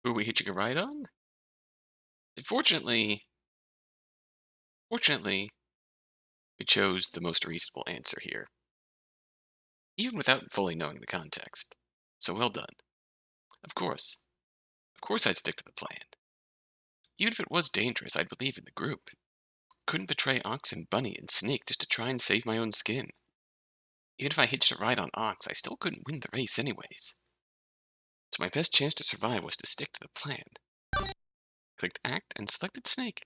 Who are we hitching a ride on? Fortunately, fortunately, we chose the most reasonable answer here, even without fully knowing the context. So well done. Of course. Of course I'd stick to the plan. Even if it was dangerous, I'd believe in the group. Couldn't betray Ox and Bunny and Snake just to try and save my own skin. Even if I hitched a ride on Ox, I still couldn't win the race anyways. So my best chance to survive was to stick to the plan. Clicked Act and selected Snake.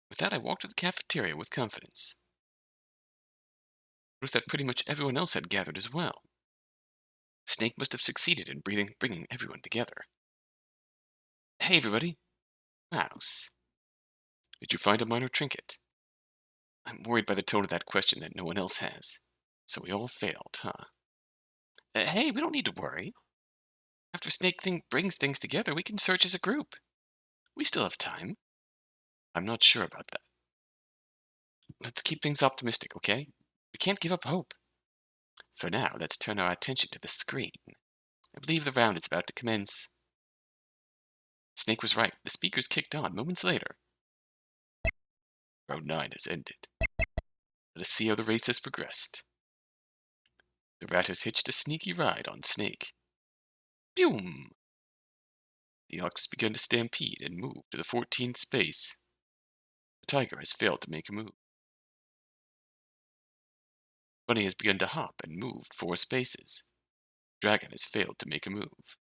With that, I walked to the cafeteria with confidence. Noticed that pretty much everyone else had gathered as well. Snake must have succeeded in bringing everyone together. Hey, everybody. Mouse. Did you find a minor trinket? I'm worried by the tone of that question that no one else has. So we all failed, huh? Hey, we don't need to worry. After brings things together, we can search as a group. We still have time. I'm not sure about that. Let's keep things optimistic, okay? We can't give up hope. For now, let's turn our attention to the screen. I believe the round is about to commence. Snake was right. The speakers kicked on moments later. Round 9 has ended. Let us see how the race has progressed. The rat has hitched a sneaky ride on Snake. Boom! The ox has begun to stampede and move to the 14th space. The tiger has failed to make a move. Bunny has begun to hop and moved 4 spaces. Dragon has failed to make a move.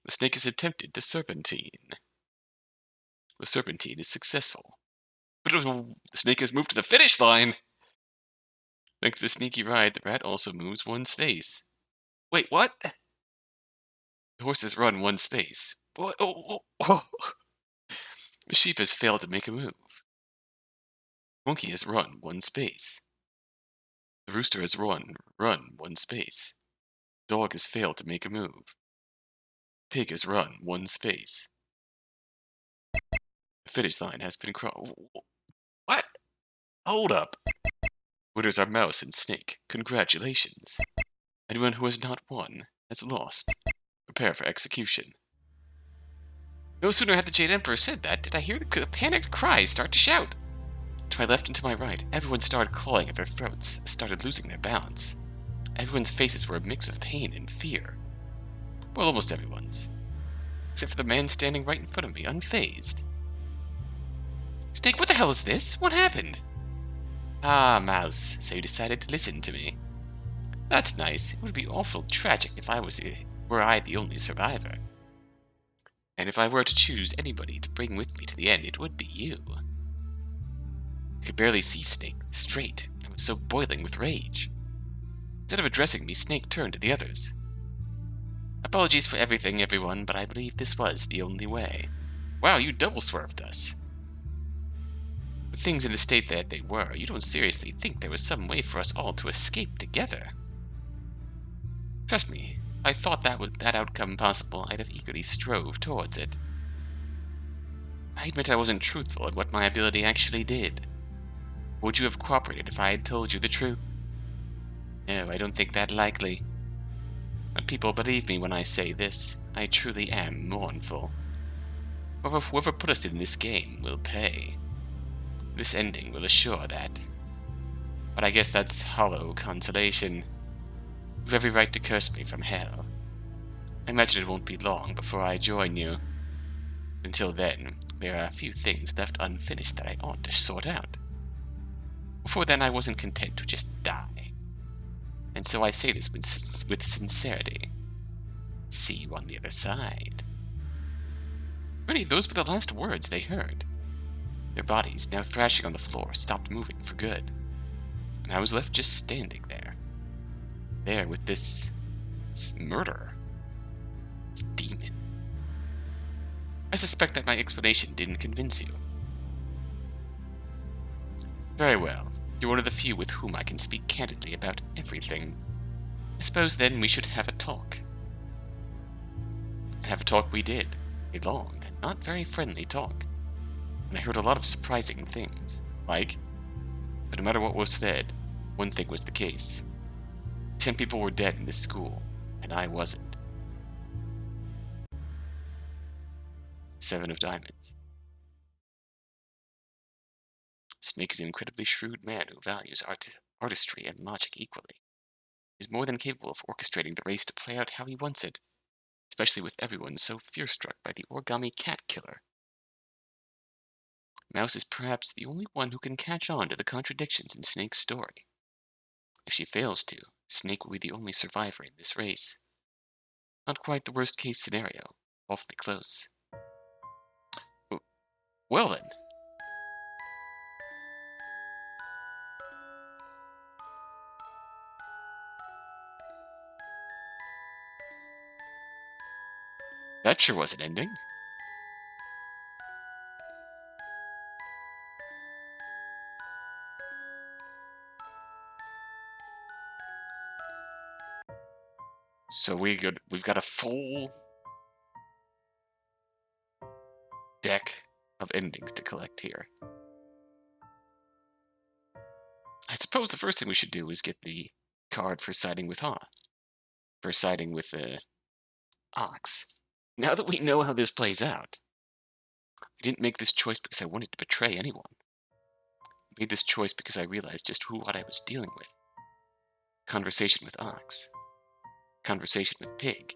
The snake has attempted to serpentine. The serpentine is successful. But the snake has moved to the finish line! Thanks to the sneaky ride, the rat also moves 1 space. Wait, what? The horse has run 1 space. What? Oh. The sheep has failed to make a move. The monkey has run 1 space. The rooster has run 1 space. The dog has failed to make a move. The pig has run 1 space. The finish line has been crossed. What? Hold up. Winners are mouse and snake. Congratulations. Anyone who has not won has lost. Prepare for execution. No sooner had the Jade Emperor said that, did I hear the panicked cries start to shout. To my left and to my right, everyone started clawing at their throats, started losing their balance. Everyone's faces were a mix of pain and fear. Well, almost everyone's. Except for the man standing right in front of me, unfazed. Snake, what the hell is this? What happened? Ah, Mouse, so you decided to listen to me. That's nice. It would be awful tragic if were I the only survivor. And if I were to choose anybody to bring with me to the end, it would be you. I could barely see Snake straight. I was so boiling with rage. Instead of addressing me, Snake turned to the others. Apologies for everything, everyone, but I believe this was the only way. Wow, you double swerved us. With things in the state that they were, you don't seriously think there was some way for us all to escape together. Trust me, if I thought that outcome possible, I'd have eagerly strove towards it. I admit I wasn't truthful at what my ability actually did. Would you have cooperated if I had told you the truth? No, I don't think that likely. But people believe me when I say this. I truly am mournful. Whoever put us in this game will pay. This ending will assure that. But I guess that's hollow consolation. You've every right to curse me from hell. I imagine it won't be long before I join you. Until then, there are a few things left unfinished that I ought to sort out. Before then, I wasn't content to just die. And so I say this with sincerity. See you on the other side. Really, those were the last words they heard. Their bodies, now thrashing on the floor, stopped moving for good. And I was left just standing there. There with this murderer. This demon. I suspect that my explanation didn't convince you. Very well. You're one of the few with whom I can speak candidly about everything. I suppose then we should have a talk. And have a talk we did. A long, not very friendly talk. And I heard a lot of surprising things. Like, that no matter what was said, one thing was the case. 10 people were dead in this school, and I wasn't. 7 of diamonds. Snake is an incredibly shrewd man who values artistry and logic equally. He's more than capable of orchestrating the race to play out how he wants it, especially with everyone so fear-struck by the origami cat killer. Mouse is perhaps the only one who can catch on to the contradictions in Snake's story. If she fails to, Snake will be the only survivor in this race. Not quite the worst-case scenario, awfully close. Well then. That sure was an ending. So we've got a full deck of endings to collect here. I suppose the first thing we should do is get the card for siding with for siding with Ox. Now that we know how this plays out, I didn't make this choice because I wanted to betray anyone. I made this choice because I realized just what I was dealing with. Conversation with Ox, conversation with Pig,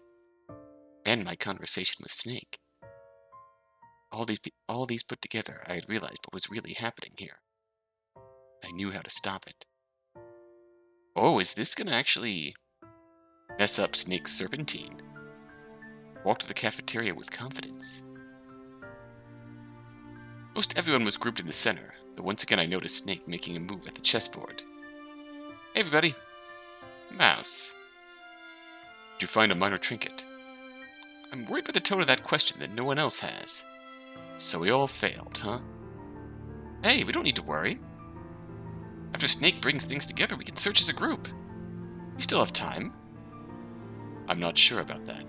and my conversation with Snake. All these put together, I had realized what was really happening here. I knew how to stop it. Oh, is this gonna actually mess up Snake's serpentine? Walk to the cafeteria with confidence. Most everyone was grouped in the center, but once again I noticed Snake making a move at the chessboard. Hey everybody! Mouse. Did you find a minor trinket? I'm worried by the tone of that question that no one else has. So we all failed, huh? Hey, we don't need to worry. After Snake brings things together, we can search as a group. We still have time. I'm not sure about that.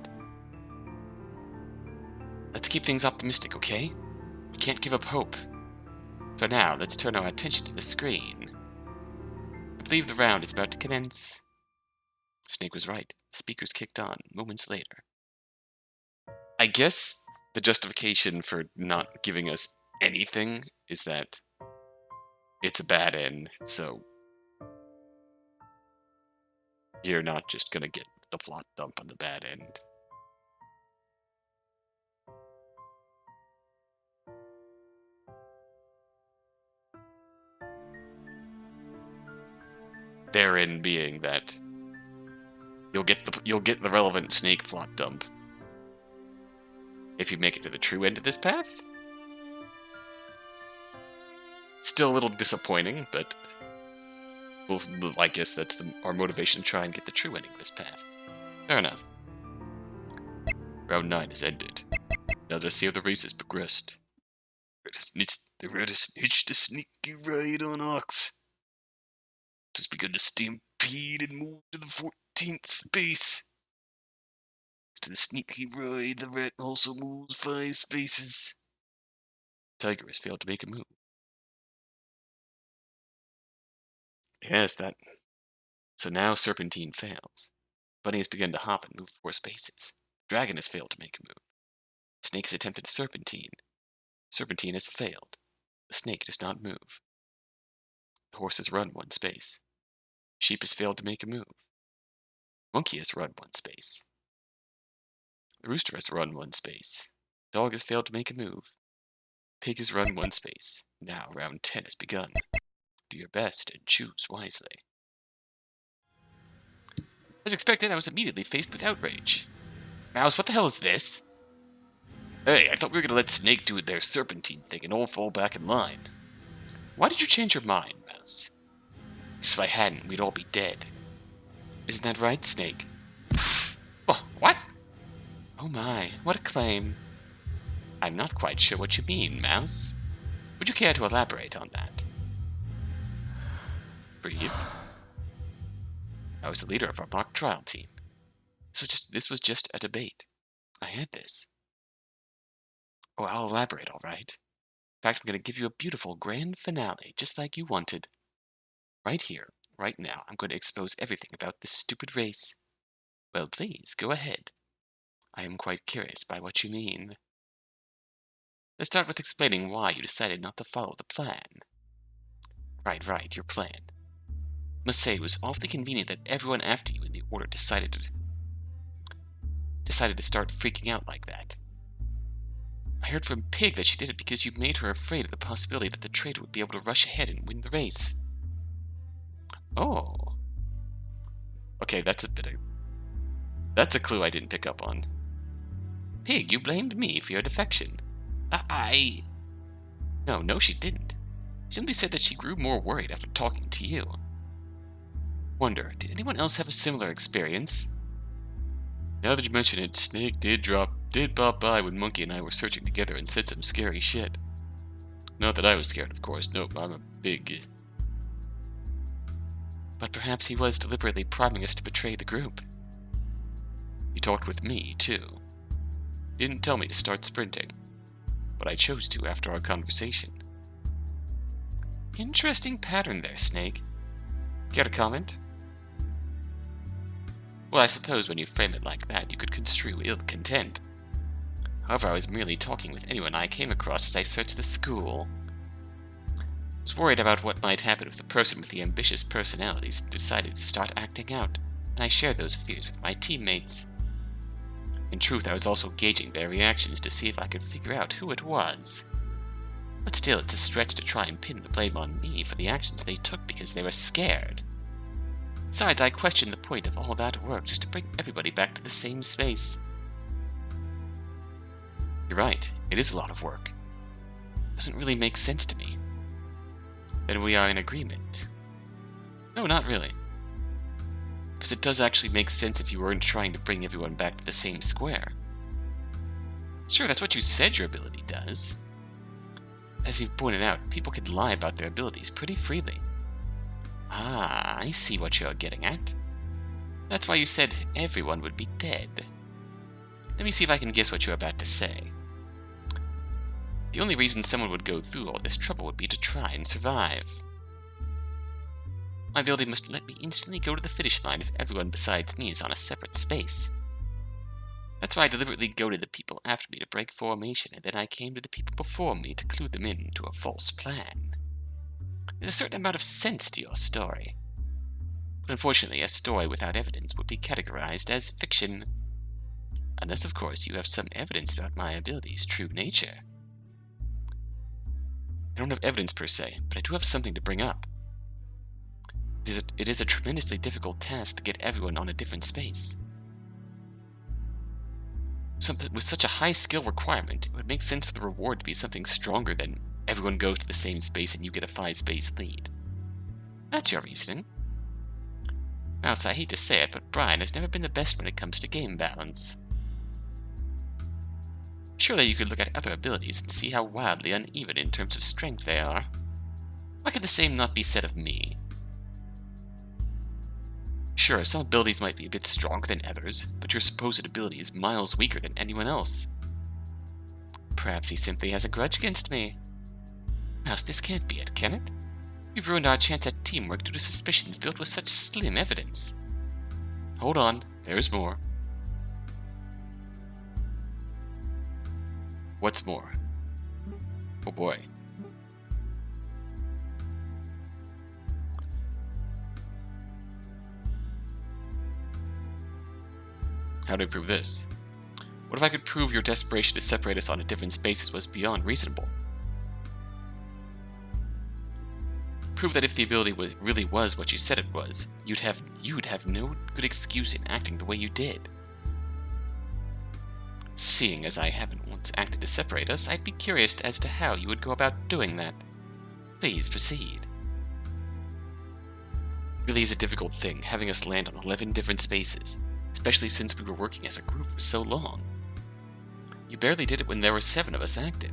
Let's keep things optimistic, okay? We can't give up hope. For now, let's turn our attention to the screen. I believe the round is about to commence. Snake was right. The speakers kicked on moments later. I guess the justification for not giving us anything is that it's a bad end, so you're not just gonna get the plot dump on the bad end. Therein being that you'll get the relevant Snake plot dump if you make it to the true end of this path. Still a little disappointing, but I guess that's our motivation to try and get the true ending of this path. Fair enough. Round 9 has ended. Now let's see how the race has progressed. The red has snitched a sneaky ride on Ox. It has begun to stampede and move to the 14th space. To the sneaky ride, the rat also moves 5 spaces. Tiger has failed to make a move. Yes, that. So now Serpentine fails. Bunny has begun to hop and move 4 spaces. Dragon has failed to make a move. Snake has attempted Serpentine. Serpentine has failed. The snake does not move. The horse has run 1 space. Sheep has failed to make a move. Monkey has run 1 space. The rooster has run 1 space. Dog has failed to make a move. Pig has run 1 space. Now round 10 has begun. Do your best and choose wisely. As expected, I was immediately faced with outrage. Mouse, what the hell is this? Hey, I thought we were going to let Snake do their serpentine thing and all fall back in line. Why did you change your mind, Mouse? Because if I hadn't, we'd all be dead. Isn't that right, Snake? Oh, what? Oh my, what a claim. I'm not quite sure what you mean, Mouse. Would you care to elaborate on that? Breathe. I was the leader of our mock trial team. This was just a debate. I had this. Oh, I'll elaborate, all right. In fact, I'm going to give you a beautiful grand finale, just like you wanted. Right here, right now, I'm going to expose everything about this stupid race. Well, please, go ahead. I am quite curious by what you mean. Let's start with explaining why you decided not to follow the plan. Right, your plan. Must say it was awfully convenient that everyone after you in the order decided to start freaking out like that. I heard from Pig that she did it because you made her afraid of the possibility that the traitor would be able to rush ahead and win the race. Oh. Okay, that's a clue I didn't pick up on. Pig, you blamed me for your defection. No, she didn't. She simply said that she grew more worried after talking to you. Wonder, did anyone else have a similar experience? Now that you mention it, Snake did pop by when Monkey and I were searching together and said some scary shit. Not that I was scared, of course. Nope, I'm a big... But perhaps he was deliberately priming us to betray the group. He talked with me, too. He didn't tell me to start sprinting, but I chose to after our conversation. Interesting pattern there, Snake. Care to comment? Well, I suppose when you frame it like that, you could construe ill content. However, I was merely talking with anyone I came across as I searched the school. I was worried about what might happen if the person with the ambitious personalities decided to start acting out, and I shared those fears with my teammates. In truth, I was also gauging their reactions to see if I could figure out who it was. But still, it's a stretch to try and pin the blame on me for the actions they took because they were scared. Besides, I question the point of all that work just to bring everybody back to the same space. You're right, it is a lot of work. Doesn't really make sense to me. Then we are in agreement. No, not really. Because it does actually make sense if you weren't trying to bring everyone back to the same square. Sure, that's what you said your ability does. As you've pointed out, people can lie about their abilities pretty freely. Ah, I see what you're getting at. That's why you said everyone would be dead. Let me see if I can guess what you're about to say. The only reason someone would go through all this trouble would be to try and survive. My ability must let me instantly go to the finish line if everyone besides me is on a separate space. That's why I deliberately goaded the people after me to break formation, and then I came to the people before me to clue them in to a false plan. There's a certain amount of sense to your story. But unfortunately, a story without evidence would be categorized as fiction. Unless, of course, you have some evidence about my ability's true nature. I don't have evidence per se, but I do have something to bring up. It is a tremendously difficult task to get everyone on a different space. With such a high skill requirement, it would make sense for the reward to be something stronger than everyone goes to the same space and you get a 5-space lead. That's your reasoning. Mouse, I hate to say it, but Brian has never been the best when it comes to game balance. Surely you could look at other abilities and see how wildly uneven in terms of strength they are. Why could the same not be said of me? Sure, some abilities might be a bit stronger than others, but your supposed ability is miles weaker than anyone else. Perhaps he simply has a grudge against me. Mouse, this can't be it, can it? You've ruined our chance at teamwork due to suspicions built with such slim evidence. Hold on, there's more. What's more? Oh boy. How do I prove this? What if I could prove your desperation to separate us onto different spaces was beyond reasonable? Prove that if the ability really was what you said it was, you'd have no good excuse in acting the way you did. Seeing as I haven't once acted to separate us, I'd be curious as to how you would go about doing that. Please proceed. It really is a difficult thing, having us land on 11 different spaces, especially since we were working as a group for so long. You barely did it when there were 7 of us active.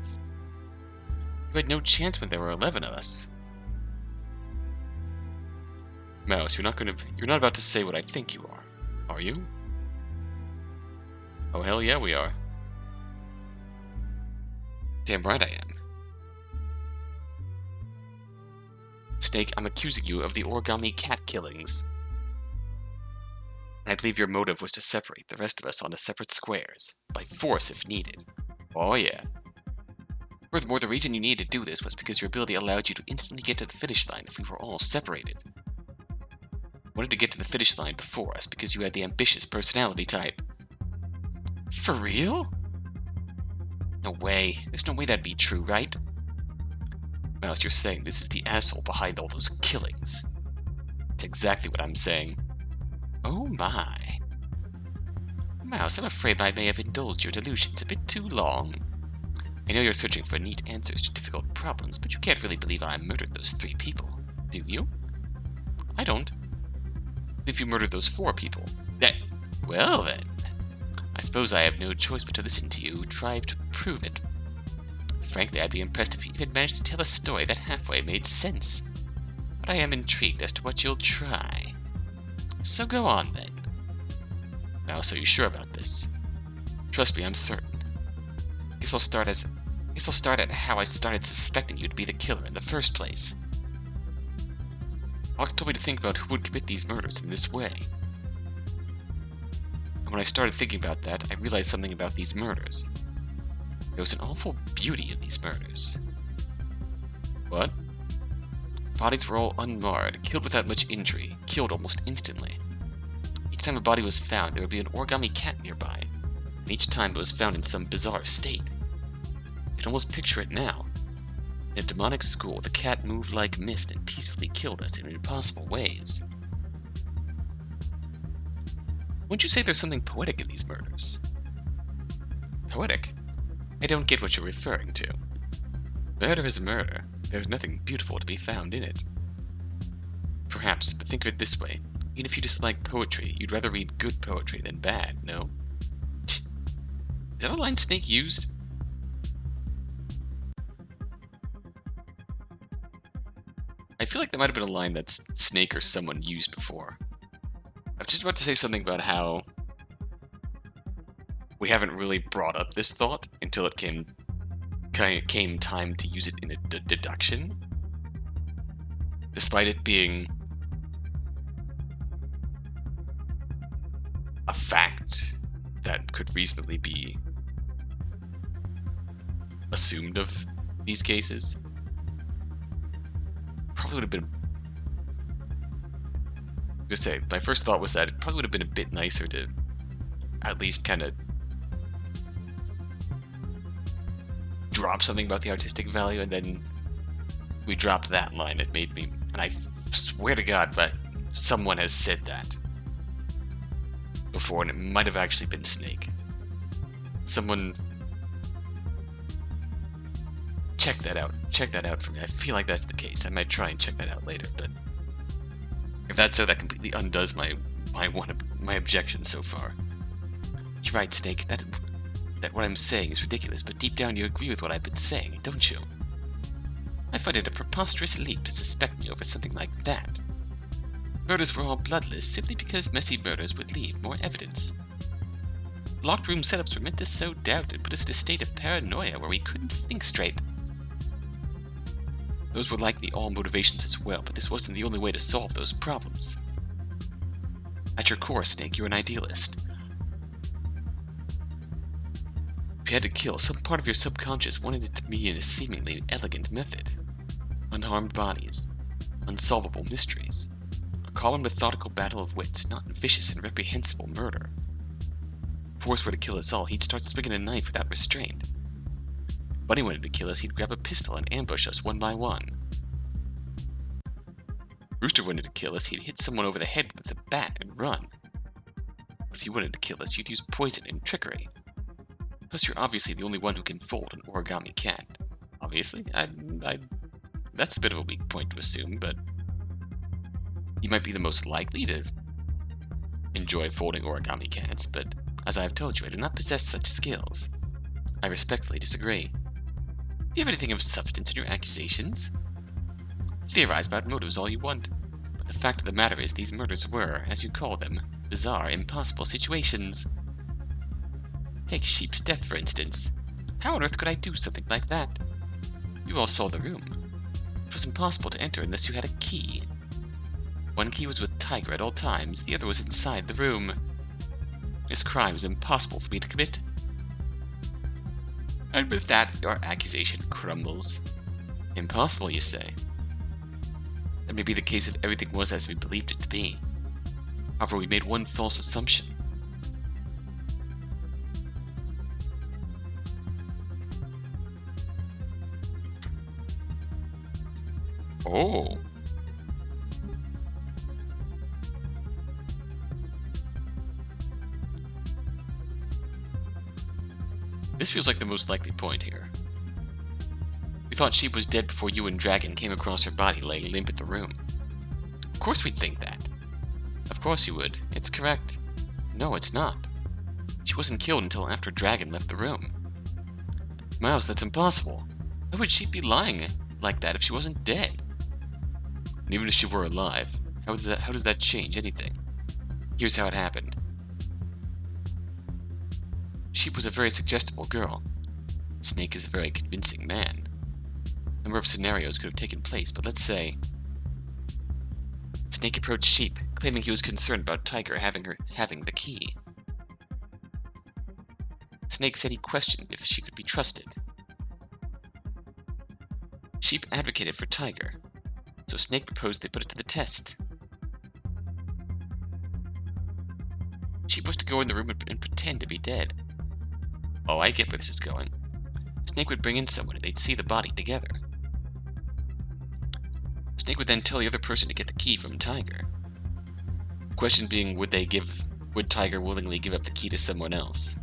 You had no chance when there were 11 of us. Mouse, you're not about to say what I think you are you? Oh, hell yeah, we are. Damn right I am. Snake, I'm accusing you of the origami cat killings. I believe your motive was to separate the rest of us onto separate squares, by force if needed. Oh yeah. Furthermore, the reason you needed to do this was because your ability allowed you to instantly get to the finish line if we were all separated. You wanted to get to the finish line before us because you had the ambitious personality type. For real? No way. There's no way that'd be true, right? Mouse, you're saying this is the asshole behind all those killings. That's exactly what I'm saying. Oh my. Mouse, I'm afraid I may have indulged your delusions a bit too long. I know you're searching for neat answers to difficult problems, but you can't really believe I murdered those 3 people, do you? I don't. If you murdered those 4 people, well then. I suppose I have no choice but to listen to you try to prove it. Frankly, I'd be impressed if you even managed to tell a story that halfway made sense. But I am intrigued as to what you'll try. So go on then. Now, so you're sure about this? Trust me, I'm certain. Guess I'll start at how I started suspecting you to be the killer in the first place. Alex told me to think about who would commit these murders in this way. And when I started thinking about that, I realized something about these murders. There was an awful beauty in these murders. What? Bodies were all unmarred, killed without much injury, killed almost instantly. Each time a body was found, there would be an origami cat nearby, and each time it was found in some bizarre state. I can almost picture it now. In a demonic school, the cat moved like mist and peacefully killed us in impossible ways. Wouldn't you say there's something poetic in these murders? Poetic? I don't get what you're referring to. Murder is murder. There's nothing beautiful to be found in it. Perhaps, but think of it this way. Even if you dislike poetry, you'd rather read good poetry than bad, no? Is that a line Snake used? I feel like that might have been a line that Snake or someone used before. I was just about to say something about how we haven't really brought up this thought until it came time to use it in a deduction, despite it being a fact that could reasonably be assumed of these cases. Probably would have been, just say, my first thought was that it probably would have been a bit nicer to at least kind of drop something about the artistic value, and then we dropped that line. It made me, and I swear to God, but someone has said that before, and it might have actually been Snake. Someone check that out. Check that out for me. I feel like that's the case. I might try and check that out later, but if that's so, that completely undoes my objection so far. You're right, Snake. That what I'm saying is ridiculous, but deep down you agree with what I've been saying, don't you? I find it a preposterous leap to suspect me over something like that. Murders were all bloodless simply because messy murders would leave more evidence. Locked room setups were meant to sow doubt and put us in a state of paranoia where we couldn't think straight. Those were likely all motivations as well, but this wasn't the only way to solve those problems. At your core, Snake, you're an idealist. If you had to kill, some part of your subconscious wanted it to be in a seemingly elegant method. Unharmed bodies, unsolvable mysteries, a calm and methodical battle of wits, not vicious and reprehensible murder. If Force were to kill us all, he'd start swinging a knife without restraint. If Bunny wanted to kill us, he'd grab a pistol and ambush us one by one. Rooster wanted to kill us, he'd hit someone over the head with a bat and run. But if you wanted to kill us, you'd use poison and trickery. Plus, you're obviously the only one who can fold an origami cat. Obviously? That's a bit of a weak point to assume, but you might be the most likely to enjoy folding origami cats, but as I have told you, I do not possess such skills. I respectfully disagree. Do you have anything of substance in your accusations? Theorize about motives all you want, but the fact of the matter is these murders were, as you call them, bizarre, impossible situations. Take Sheep's death, for instance. How on earth could I do something like that? You all saw the room. It was impossible to enter unless you had a key. One key was with Tiger at all times, the other was inside the room. This crime is impossible for me to commit. And with that, your accusation crumbles. Impossible, you say? That may be the case if everything was as we believed it to be. However, we made one false assumption. Oh. This feels like the most likely point here. We thought Sheep was dead before you and Dragon came across her body laying limp in the room. Of course we'd think that. Of course you would. It's correct. No, it's not. She wasn't killed until after Dragon left the room. Mouse, that's impossible. Why would Sheep be lying like that if she wasn't dead? And even if she were alive, how does that change anything? Here's how it happened. Sheep was a very suggestible girl. Snake is a very convincing man. A number of scenarios could have taken place, but let's say Snake approached Sheep, claiming he was concerned about Tiger having the key. Snake said he questioned if she could be trusted. Sheep advocated for Tiger, so Snake proposed they put it to the test. Sheep was to go in the room and pretend to be dead. Oh, I get where this is going. Snake would bring in someone and they'd see the body together. Snake would then tell the other person to get the key from Tiger. The question being, would Tiger willingly give up the key to someone else?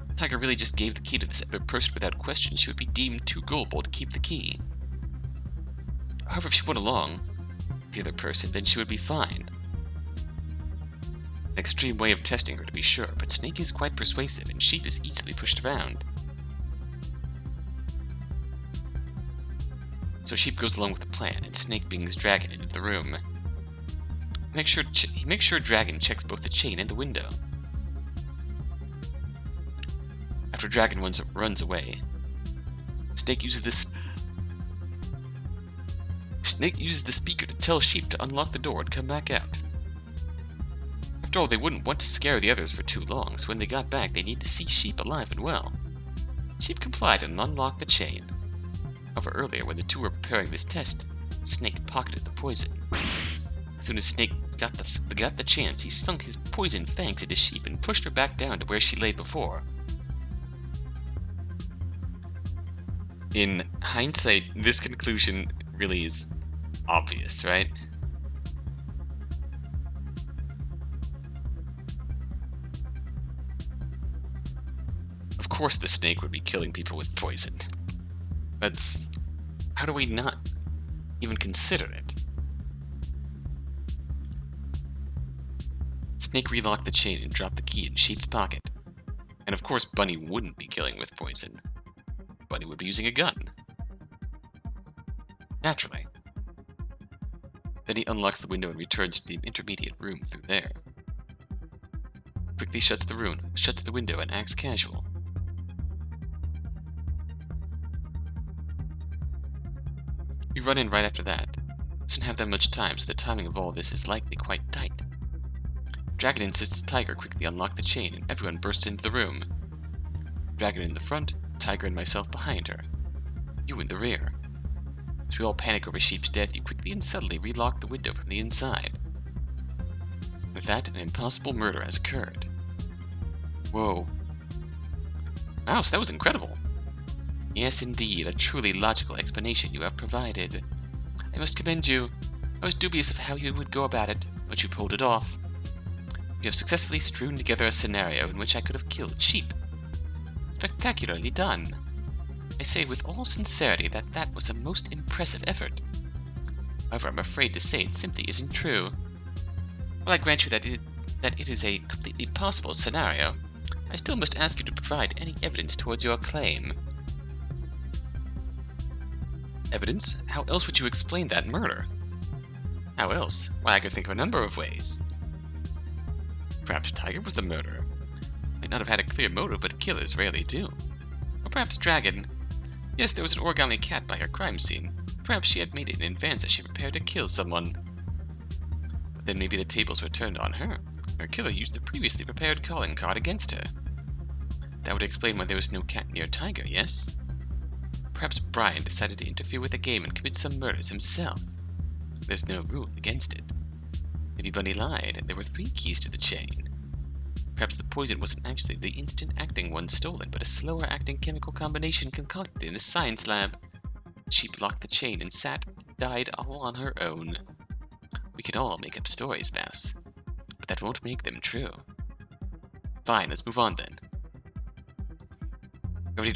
If Tiger really just gave the key to this other person without question, she would be deemed too gullible to keep the key. However, if she went along with the other person, then she would be fine. An extreme way of testing her, to be sure, but Snake is quite persuasive, and Sheep is easily pushed around. So Sheep goes along with the plan, and Snake brings Dragon into the room. He makes sure Dragon checks both the chain and the window. After Dragon runs away, Snake uses the speaker to tell Sheep to unlock the door and come back out. After all, they wouldn't want to scare the others for too long, so when they got back, they need to see Sheep alive and well. Sheep complied and unlocked the chain. However, earlier, when the two were preparing this test, Snake pocketed the poison. As soon as Snake got the chance, he sunk his poison fangs into Sheep and pushed her back down to where she lay before. In hindsight, this conclusion really is obvious, right? Of course the Snake would be killing people with poison. How do we not even consider it? Snake relocked the chain and dropped the key in Sheep's pocket. And of course Bunny wouldn't be killing with poison. Bunny would be using a gun. Naturally. Then he unlocks the window and returns to the intermediate room through there. Quickly shuts the window and acts casual. We run in right after that. Doesn't have that much time, so the timing of all this is likely quite tight. Dragon insists Tiger quickly unlock the chain, and everyone bursts into the room. Dragon in the front, Tiger and myself behind her. You in the rear. As we all panic over Sheep's death, you quickly and subtly relock the window from the inside. With that, an impossible murder has occurred. Whoa. Mouse, that was incredible. Yes, indeed, a truly logical explanation you have provided. I must commend you. I was dubious of how you would go about it, but you pulled it off. You have successfully strewn together a scenario in which I could have killed Sheep. Spectacularly done. I say with all sincerity that was a most impressive effort. However, I'm afraid to say it simply isn't true. While I grant you that it is a completely possible scenario, I still must ask you to provide any evidence towards your claim. Evidence? How else would you explain that murder? How else? Why, I could think of a number of ways. Perhaps Tiger was the murderer. Might not have had a clear motive, but killers rarely do. Or perhaps Dragon. Yes, there was an origami cat by her crime scene. Perhaps she had made it in advance as she prepared to kill someone. But then maybe the tables were turned on her. Her killer used the previously prepared calling card against her. That would explain why there was no cat near Tiger, yes? Perhaps Brian decided to interfere with the game and commit some murders himself. There's no rule against it. Maybe Bunny lied, and there were 3 keys to the chain. Perhaps the poison wasn't actually the instant-acting one stolen, but a slower-acting chemical combination concocted in a science lab. She blocked the chain and sat and died all on her own. We can all make up stories, Mouse, but that won't make them true. Fine, let's move on then.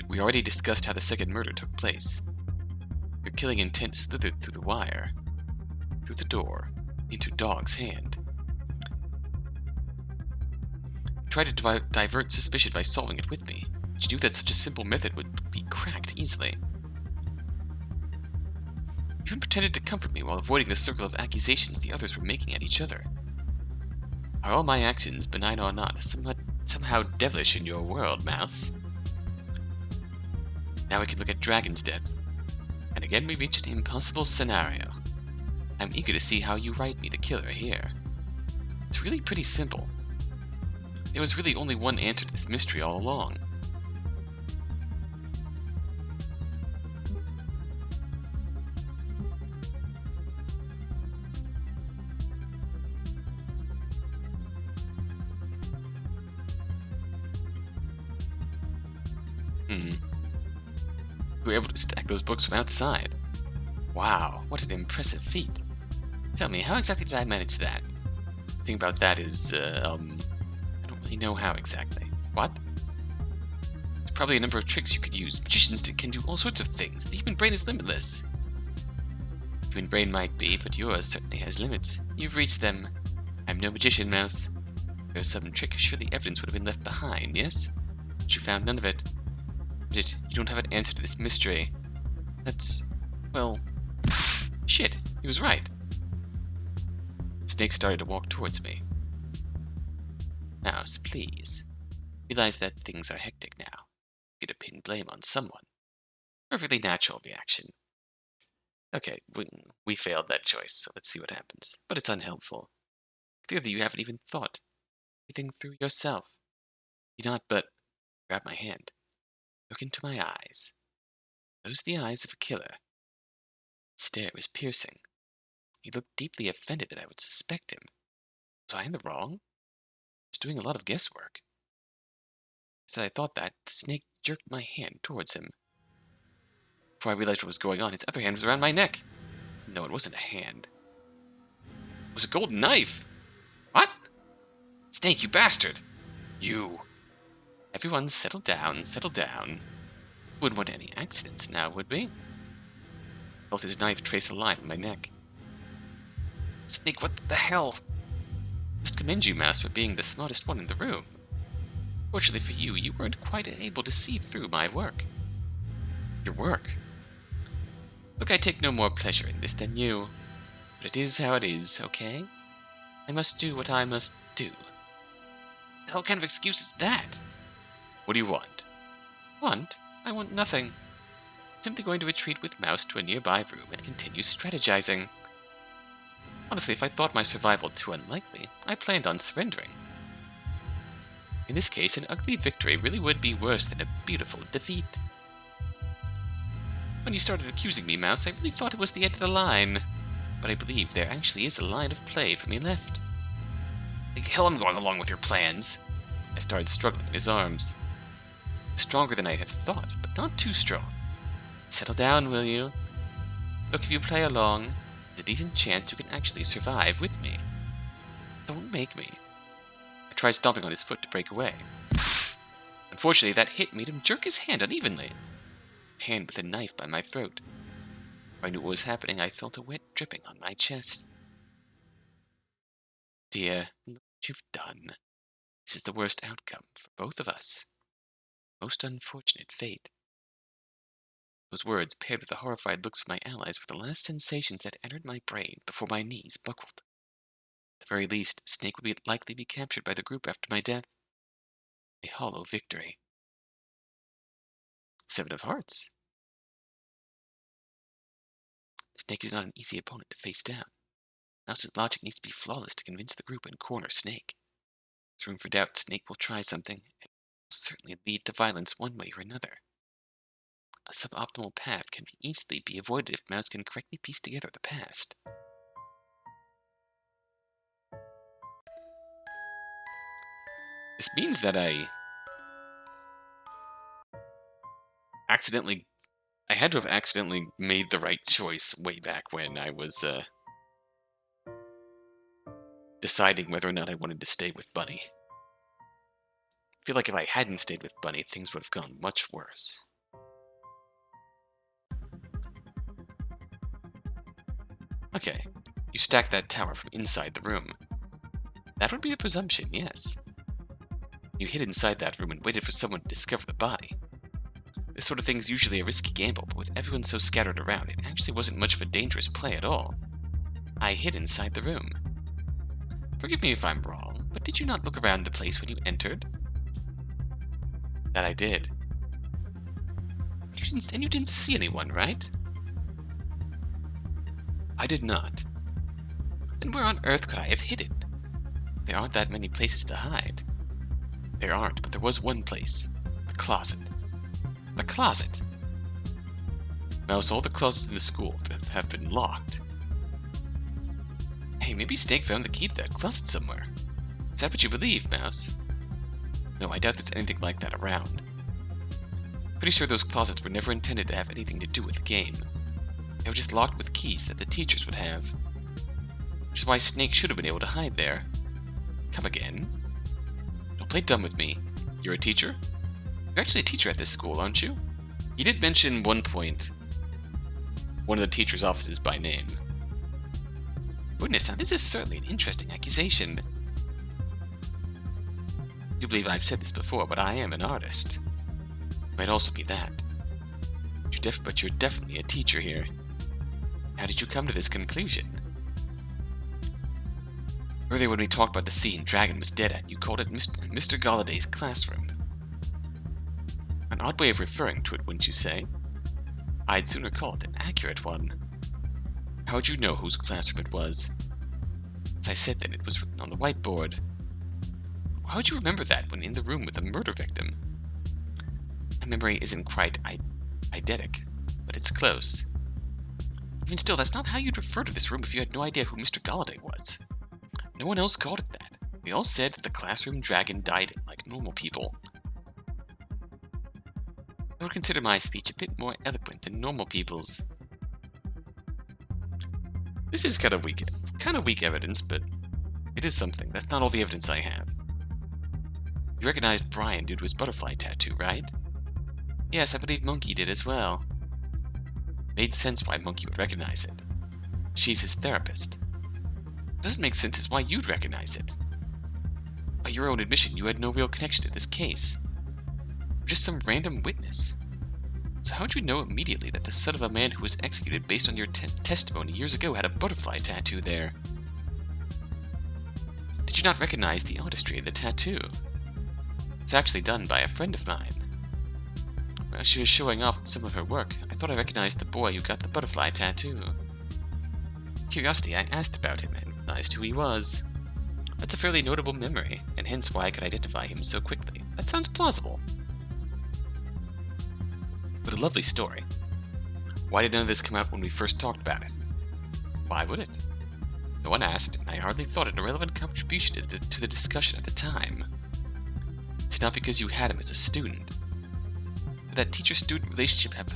We already discussed how the second murder took place. Your killing intent slithered through the wire, through the door, into Dog's hand. You tried to divert suspicion by solving it with me, but you knew that such a simple method would be cracked easily. You even pretended to comfort me while avoiding the circle of accusations the others were making at each other. Are all my actions, benign or not, somehow devilish in your world, Mouse? Now we can look at Dragon's death. And again we reach an impossible scenario. I'm eager to see how you write me the killer here. It's really pretty simple. There was really only one answer to this mystery all along. We were able to stack those books from outside. Wow, what an impressive feat. Tell me, how exactly did I manage that? The thing about that is, I don't really know how exactly. What? There's probably a number of tricks you could use. Magicians can do all sorts of things. The human brain is limitless. The human brain might be, but yours certainly has limits. You've reached them. I'm no magician, Mouse. If there's some trick, surely evidence would have been left behind, yes? But you found none of it. You don't have an answer to this mystery. That's, well, shit, he was right. Snake started to walk towards me. Mouse, please. Realize that things are hectic now. You're gonna pin blame on someone. Perfectly natural reaction. Okay, we failed that choice, so let's see what happens. But it's unhelpful. Clearly you haven't even thought anything through yourself. You not, but grab my hand. Look into my eyes. Those are the eyes of a killer. His stare was piercing. He looked deeply offended that I would suspect him. Was I in the wrong? I was doing a lot of guesswork. As I thought that, the snake jerked my hand towards him. Before I realized what was going on, his other hand was around my neck. No, it wasn't a hand. It was a golden knife. What? Snake, you bastard! You! Everyone settle down, settle down. Wouldn't want any accidents now, would we? Felt his knife trace a line on my neck. Snake, what the hell? Must commend you, Mouse, for being the smartest one in the room. Fortunately for you, you weren't quite able to see through my work. Your work? Look, I take no more pleasure in this than you. But it is how it is, okay? I must do what I must do. The hell kind of excuse is that? What do you want? Want? I want nothing. Simply going to retreat with Mouse to a nearby room and continue strategizing. Honestly, if I thought my survival too unlikely, I planned on surrendering. In this case, an ugly victory really would be worse than a beautiful defeat. When you started accusing me, Mouse, I really thought it was the end of the line. But I believe there actually is a line of play for me left. The hell I'm going along with your plans. I started struggling in his arms. Stronger than I had thought, but not too strong. Settle down, will you? Look, if you play along, there's a decent chance you can actually survive with me. Don't make me. I tried stomping on his foot to break away. Unfortunately, that hit made him jerk his hand unevenly. A hand with a knife by my throat. Before I knew what was happening, I felt a wet dripping on my chest. Dear, look what you've done. This is the worst outcome for both of us. Most unfortunate fate. Those words, paired with the horrified looks of my allies, were the last sensations that entered my brain before my knees buckled. At the very least, Snake would likely be captured by the group after my death. A hollow victory. 7 of Hearts. Snake is not an easy opponent to face down. Mouse's logic needs to be flawless to convince the group and corner Snake. There's room for doubt Snake will try something, certainly lead to violence one way or another. A suboptimal path can easily be avoided if Mouse can correctly piece together the past. This means that I had to have accidentally made the right choice way back when I was, deciding whether or not I wanted to stay with Bunny. I feel like if I hadn't stayed with Bunny, things would have gone much worse. Okay, you stacked that tower from inside the room. That would be a presumption, yes. You hid inside that room and waited for someone to discover the body. This sort of thing is usually a risky gamble, but with everyone so scattered around, it actually wasn't much of a dangerous play at all. I hid inside the room. Forgive me if I'm wrong, but did you not look around the place when you entered? That I did. And you didn't see anyone, right? I did not. Then where on earth could I have hidden? There aren't that many places to hide. There aren't, but there was one place. The closet. The closet! Mouse, all the closets in the school have been locked. Hey, maybe Snake found the key to that closet somewhere. Is that what you believe, Mouse? No, I doubt there's anything like that around. Pretty sure those closets were never intended to have anything to do with the game. They were just locked with keys that the teachers would have. Which is why Snake should have been able to hide there. Come again? Don't play dumb with me. You're a teacher? You're actually a teacher at this school, aren't you? You did mention one point one of the teacher's offices by name. Goodness, now this is certainly an interesting accusation. I do believe I've said this before, but I am an artist. It might also be that. But you're definitely a teacher here. How did you come to this conclusion? Earlier when we talked about the scene Dragon was dead at, you called it Mr. Galladay's classroom. An odd way of referring to it, wouldn't you say? I'd sooner call it an accurate one. How would you know whose classroom it was? As I said then, it was written on the whiteboard. How would you remember that when in the room with a murder victim? My memory isn't quite eidetic, but it's close. Even still, that's not how you'd refer to this room if you had no idea who Mr. Galladay was. No one else called it that. They all said that the classroom dragon died in like normal people. I would consider my speech a bit more eloquent than normal people's. This is kind of weak evidence, but it is something. That's not all the evidence I have. You recognized Brian due to his butterfly tattoo, right? Yes, I believe Monkey did as well. Made sense why Monkey would recognize it. She's his therapist. What doesn't make sense is why you'd recognize it. By your own admission, you had no real connection to this case. You're just some random witness. So how would you know immediately that the son of a man who was executed based on your testimony years ago had a butterfly tattoo there? Did you not recognize the artistry of the tattoo? It's actually done by a friend of mine. While she was showing off some of her work, I thought I recognized the boy who got the butterfly tattoo. Curiosity, I asked about him and realized who he was. That's a fairly notable memory, and hence why I could identify him so quickly. That sounds plausible. But a lovely story. Why did none of this come out when we first talked about it? Why would it? No one asked, and I hardly thought it a relevant contribution to the discussion at the time. It's not because you had him as a student. But that teacher-student relationship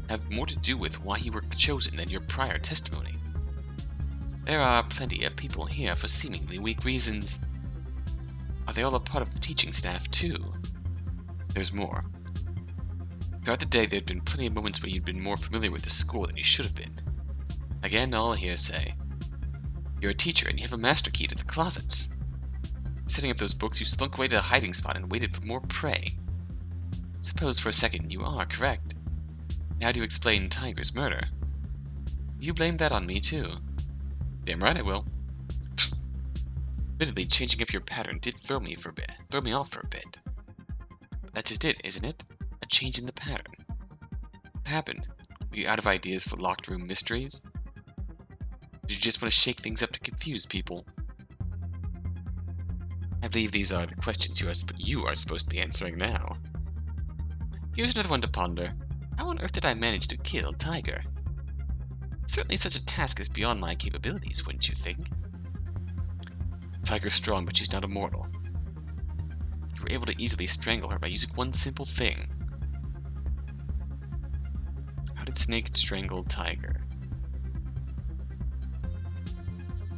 have more to do with why you were chosen than your prior testimony. There are plenty of people here for seemingly weak reasons. Are they all a part of the teaching staff, too? There's more. Throughout the day, there had been plenty of moments where you'd been more familiar with the school than you should have been. Again, all hearsay. You're a teacher, and you have a master key to the closets. Setting up those books, you slunk away to a hiding spot and waited for more prey. Suppose for a second you are correct. How do you explain Tiger's murder? You blame that on me, too. Damn right I will. Admittedly, changing up your pattern did throw me off for a bit. But that's just it, isn't it? A change in the pattern. What happened? Were you out of ideas for locked room mysteries? Did you just want to shake things up to confuse people? I believe these are the questions you are supposed to be answering now. Here's another one to ponder. How on earth did I manage to kill Tiger? Certainly such a task is beyond my capabilities, wouldn't you think? Tiger's strong, but she's not immortal. You were able to easily strangle her by using one simple thing. How did Snake strangle Tiger?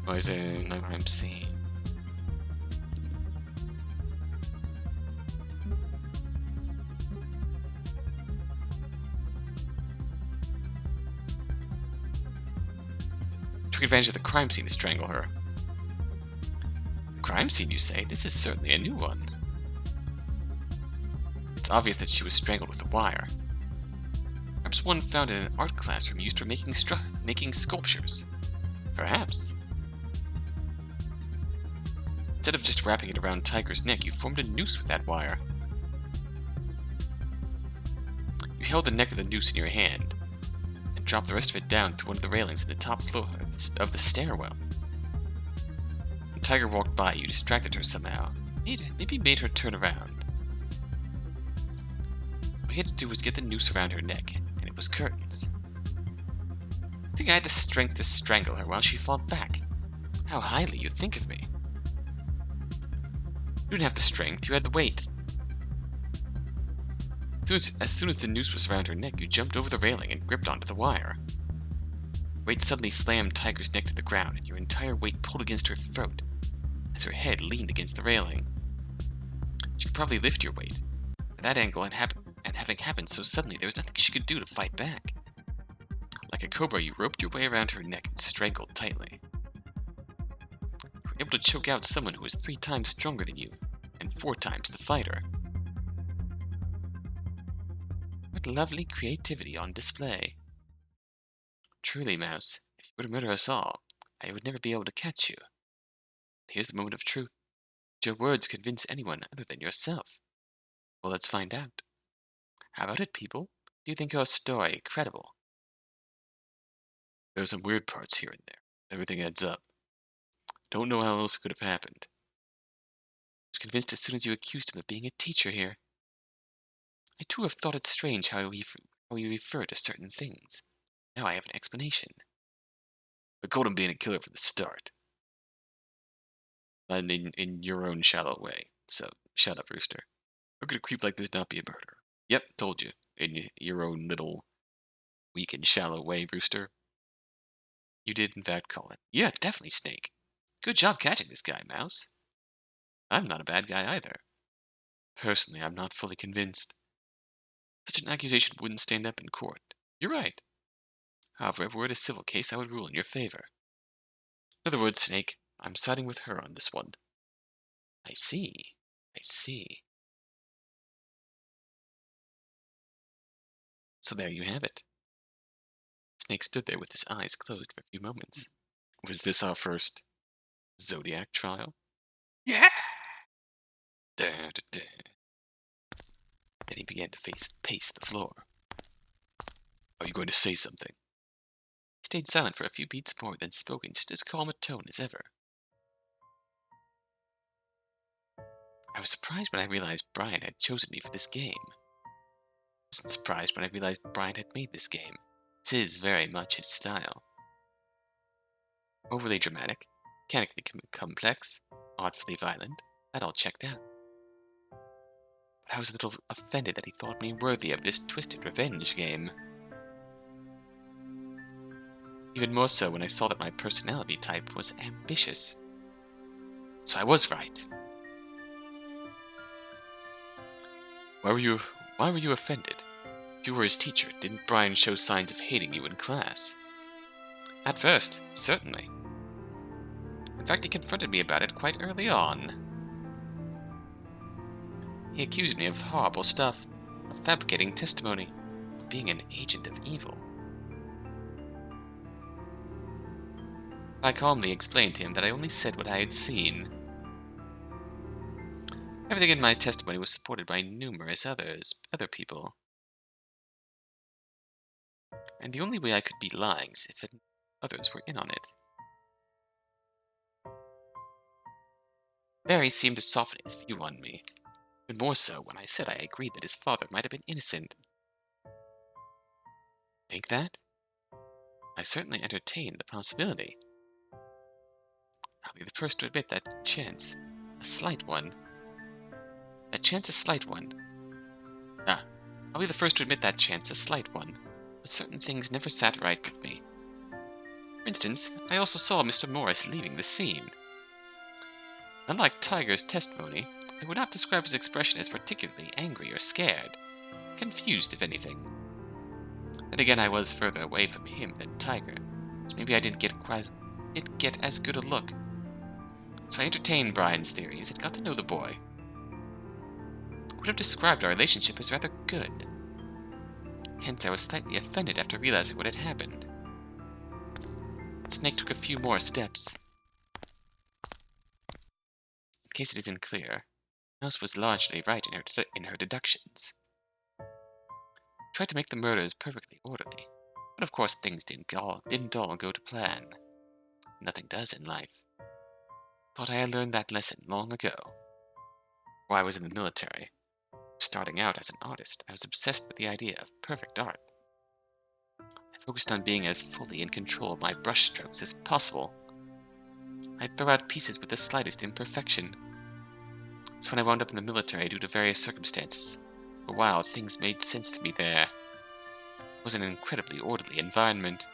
Or is it not what I'm seeing? Took advantage of the crime scene to strangle her. Crime scene, you say? This is certainly a new one. It's obvious that she was strangled with a wire. Perhaps one found in an art classroom used for making sculptures. Perhaps. Instead of just wrapping it around Tiger's neck, you formed a noose with that wire. You held the neck of the noose in your hand, and dropped the rest of it down through one of the railings in the top floor of the stairwell. When Tiger walked by, you distracted her somehow. Maybe made her turn around. All you had to do was get the noose around her neck, and it was curtains. I think I had the strength to strangle her while she fought back. How highly you think of me. You didn't have the strength, you had the weight. As soon as the noose was around her neck, you jumped over the railing and gripped onto the wire. Weight suddenly slammed Tiger's neck to the ground, and your entire weight pulled against her throat, as her head leaned against the railing. She could probably lift your weight. At that angle and having happened so suddenly, there was nothing she could do to fight back. Like a cobra, you roped your way around her neck and strangled tightly. You were able to choke out someone who was 3 times stronger than you, and 4 times the fighter. What lovely creativity on display. Truly, Mouse, if you were to murder us all, I would never be able to catch you. Here's the moment of truth. Did your words convince anyone other than yourself? Well, let's find out. How about it, people? Do you think your story credible? There are some weird parts here and there. Everything adds up. Don't know how else it could have happened. I was convinced as soon as you accused him of being a teacher here. I too have thought it strange how you refer to certain things. Now I have an explanation. I called him being a killer from the start. And in your own shallow way. So, shut up, Rooster. How could a creep like this not be a murderer? Yep, told you. In your own little weak and shallow way, Rooster. You did, in fact, call it. Yeah, definitely Snake. Good job catching this guy, Mouse. I'm not a bad guy either. Personally, I'm not fully convinced. Such an accusation wouldn't stand up in court. You're right. However, if it were a civil case, I would rule in your favor. In other words, Snake, I'm siding with her on this one. I see. I see. So there you have it. Snake stood there with his eyes closed for a few moments. Was this our first Zodiac trial? Yeah! Da, da, da. Then he began to pace the floor. Are you going to say something? He stayed silent for a few beats more, then spoke in just as calm a tone as ever. I was surprised when I realized Brian had chosen me for this game. I wasn't surprised when I realized Brian had made this game. This is very much his style. Overly dramatic, mechanically complex, artfully violent, that all checked out. But I was a little offended that he thought me worthy of this twisted revenge game. Even more so when I saw that my personality type was ambitious. So I was right. Why were you offended? If you were his teacher, didn't Brian show signs of hating you in class? At first, certainly. In fact, he confronted me about it quite early on. He accused me of horrible stuff, of fabricating testimony, of being an agent of evil. I calmly explained to him that I only said what I had seen. Everything in my testimony was supported by numerous other people. And the only way I could be lying is if others were in on it. Barry seemed to soften his view on me, even more so when I said I agreed that his father might have been innocent. Think that? I certainly entertained the possibility. I'll be the first to admit that chance, a slight one. Ah, I'll be the first to admit that chance, a slight one, but certain things never sat right with me. For instance, I also saw Mr. Morris leaving the scene. Unlike Tiger's testimony, I would not describe his expression as particularly angry or scared, confused if anything. Then again, I was further away from him than Tiger, so maybe I didn't get as good a look. So I entertained Brian's theories and got to know the boy. I would have described our relationship as rather good. Hence, I was slightly offended after realizing what had happened. Snake took a few more steps. In case it isn't clear, Mouse was largely right in her deductions. Tried to make the murders perfectly orderly, but of course things didn't all go to plan. Nothing does in life. Thought I had learned that lesson long ago. While I was in the military, starting out as an artist, I was obsessed with the idea of perfect art. I focused on being as fully in control of my brushstrokes as possible. I'd throw out pieces with the slightest imperfection. So when I wound up in the military due to various circumstances, for a while things made sense to me there. It was an incredibly orderly environment.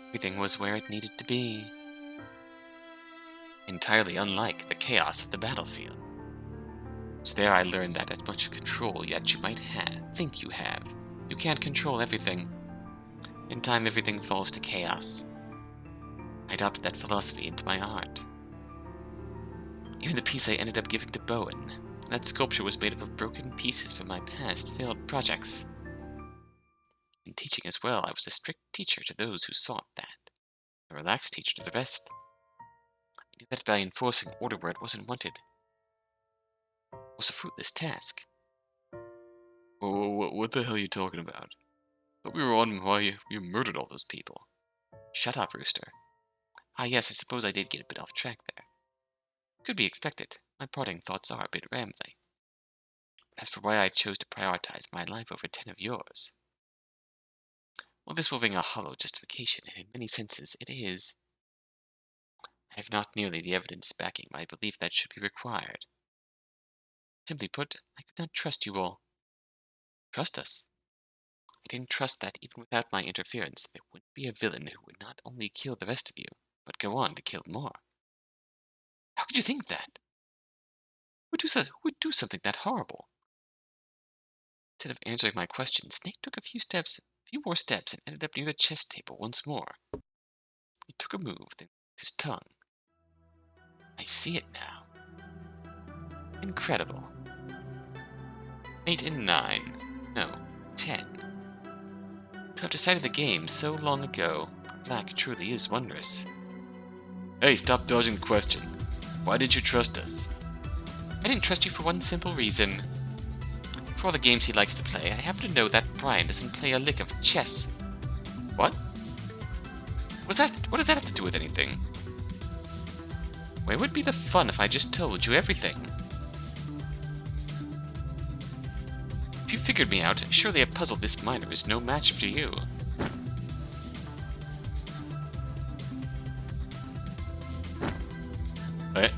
Everything was where it needed to be. Entirely unlike the chaos of the battlefield. So there I learned that as much control yet you might think you have, you can't control everything. In time, everything falls to chaos. I adopted that philosophy into my art. Even the piece I ended up giving to Bowen, that sculpture was made up of broken pieces from my past failed projects. In teaching as well, I was a strict teacher to those who sought that, a relaxed teacher to the rest. I knew that by enforcing order where it wasn't wanted was a fruitless task. Oh, what the hell are you talking about? Thought we were on why you murdered all those people. Shut up, Rooster. Ah, yes, I suppose I did get a bit off track there. Could be expected. My parting thoughts are a bit rambling. But as for why I chose to prioritize my life over 10 of yours, well, this will ring a hollow justification, and in many senses it is. I have not nearly the evidence backing my belief that should be required. Simply put, I could not trust you all. Trust us? I didn't trust that even without my interference, there wouldn't be a villain who would not only kill the rest of you, but go on to kill more. How could you think that? Who would do something that horrible? Instead of answering my question, Snake took a few more steps, and ended up near the chess table once more. He took a move, then his tongue. I see it now. Incredible. 8 and 9. No, 10. To have decided the game so long ago, black truly is wondrous. Hey, stop dodging the question. Why did you trust us? I didn't trust you for one simple reason. For all the games he likes to play, I happen to know that Brian doesn't play a lick of chess. What? What does that have to do with anything? Where would be the fun if I just told you everything? If you figured me out, surely a puzzle this minor is no match for you. What?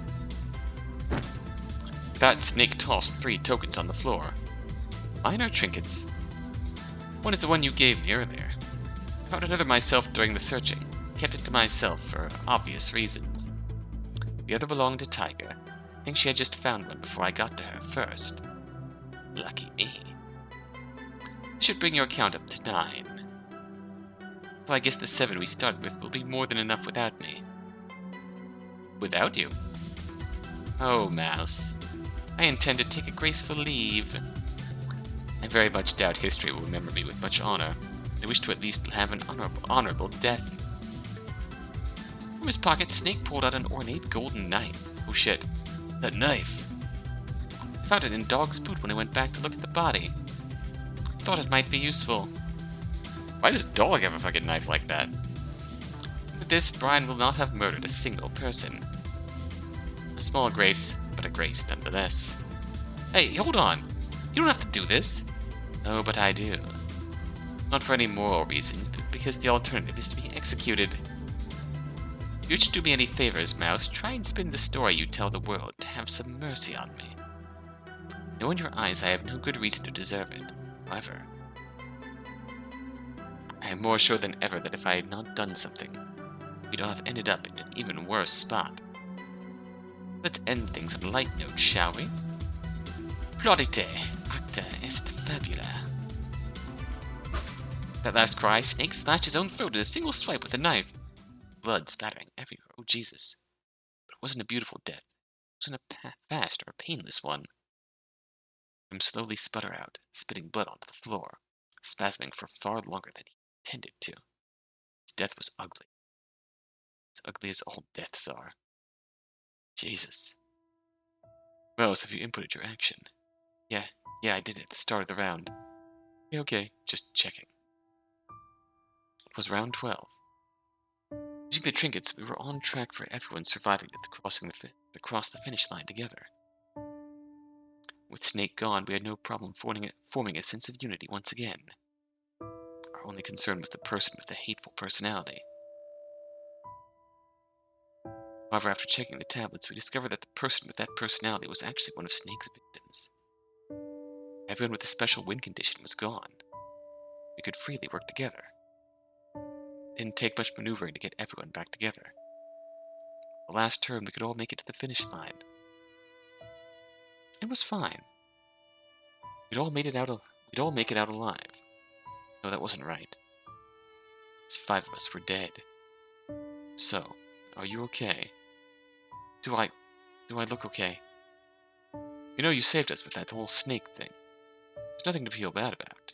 With that, Snake tossed 3 tokens on the floor. Minor trinkets. One is the one you gave me earlier. I found another myself during the searching. Kept it to myself for obvious reasons. The other belonged to Tiger. I think she had just found one before I got to her first. Lucky me. This should bring your count up to 9. Well, I guess the 7 we started with will be more than enough without me. Without you? Oh, Mouse. I intend to take a graceful leave. I very much doubt history will remember me with much honor. I wish to at least have an honorable death. From his pocket, Snake pulled out an ornate golden knife. Oh shit. That knife! I found it in Dog's boot when I went back to look at the body. Thought it might be useful. Why does Dog have a fucking knife like that? With this, Brian will not have murdered a single person. A small grace, but a grace nonetheless. Hey, hold on. You don't have to do this. Oh, but I do. Not for any moral reasons, but because the alternative is to be executed. If you should do me any favors, Mouse, try and spin the story you tell the world to have some mercy on me. I know in your eyes I have no good reason to deserve it. However, I am more sure than ever that if I had not done something, we'd all have ended up in an even worse spot. Let's end things on a light note, shall we? Plaudite, acta est fabula. That last cry, Snake slashed his own throat in a single swipe with a knife. Blood spattering everywhere. Oh, Jesus. But it wasn't a beautiful death. It wasn't a fast or a painless one. Him slowly sputter out, spitting blood onto the floor, spasming for far longer than he intended to. His death was ugly. As ugly as all deaths are. Jesus. Mouse, have you inputted your action? Yeah, I did it at the start of the round. Okay, just checking. It was round 12. Using the trinkets, we were on track for everyone surviving to cross the finish line together. With Snake gone, we had no problem forming a sense of unity once again. Our only concern was the person with the hateful personality. However, after checking the tablets, we discovered that the person with that personality was actually one of Snake's victims. Everyone with a special win condition was gone. We could freely work together. It didn't take much maneuvering to get everyone back together. The last turn, we could all make it to the finish line. It was fine. We'd all make it out alive. No, that wasn't right. 5 of us were dead. So, are you okay? Do I look okay? You know, you saved us with that whole snake thing. There's nothing to feel bad about.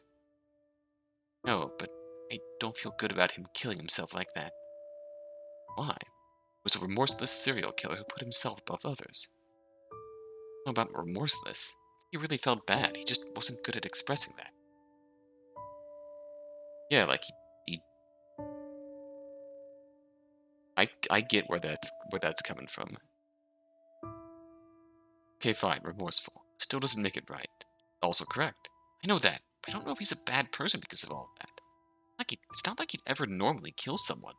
No, but I don't feel good about him killing himself like that. Why? He was a remorseless serial killer who put himself above others. Not about remorseless. He really felt bad. He just wasn't good at expressing that. Yeah, like he I get where that's coming from. Okay, fine, remorseful. Still doesn't make it right. Also correct. I know that, but I don't know if he's a bad person because of all of that. It's not like he'd ever normally kill someone.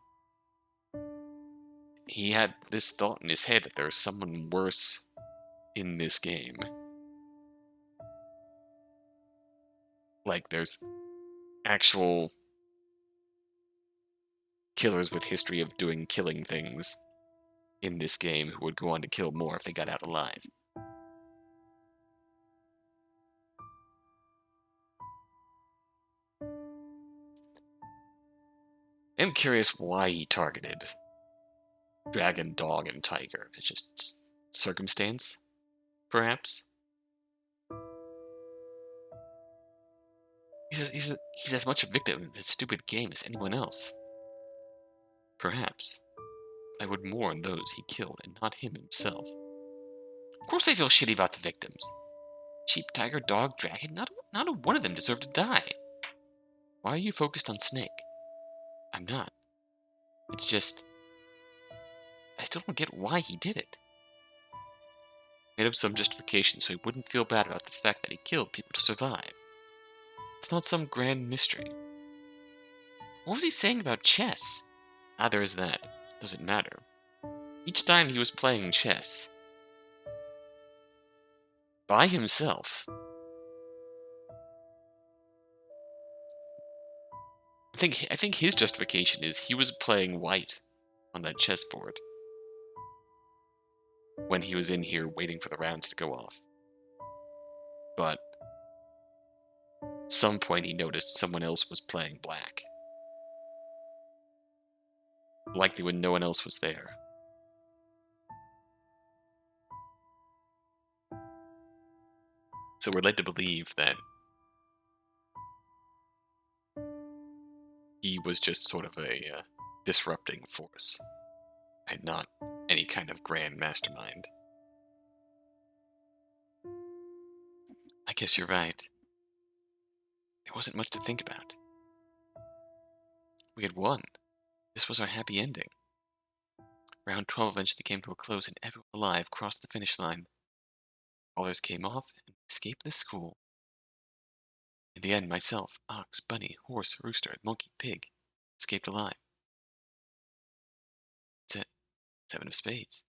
He had this thought in his head that there's someone worse in this game. Like, there's actual killers with history of doing killing things in this game who would go on to kill more if they got out alive. I'm curious why he targeted Dragon, Dog, and Tiger. It's just circumstance, perhaps? He's as much a victim of this stupid game as anyone else. Perhaps. I would mourn those he killed and not him himself. Of course I feel shitty about the victims. Sheep, tiger, dog, dragon, not a one of them deserved to die. Why are you focused on Snake? I'm not. It's just... I still don't get why he did it. Made up some justification so he wouldn't feel bad about the fact that he killed people to survive. It's not some grand mystery. What was he saying about chess? Ah, there is that. Doesn't matter. Each time he was playing chess, by himself, I think his justification is he was playing white on that chessboard when he was in here waiting for the rounds to go off. But some point he noticed someone else was playing black. Likely when no one else was there. So we're led to believe that he was just sort of a disrupting force, and not any kind of grand mastermind. I guess you're right. There wasn't much to think about. We had won. This was our happy ending. Round 12 eventually came to a close and everyone alive crossed the finish line. Others came off and escaped the school. In the end, myself, ox, bunny, horse, rooster, monkey, pig escaped alive. That's it. 7 of spades.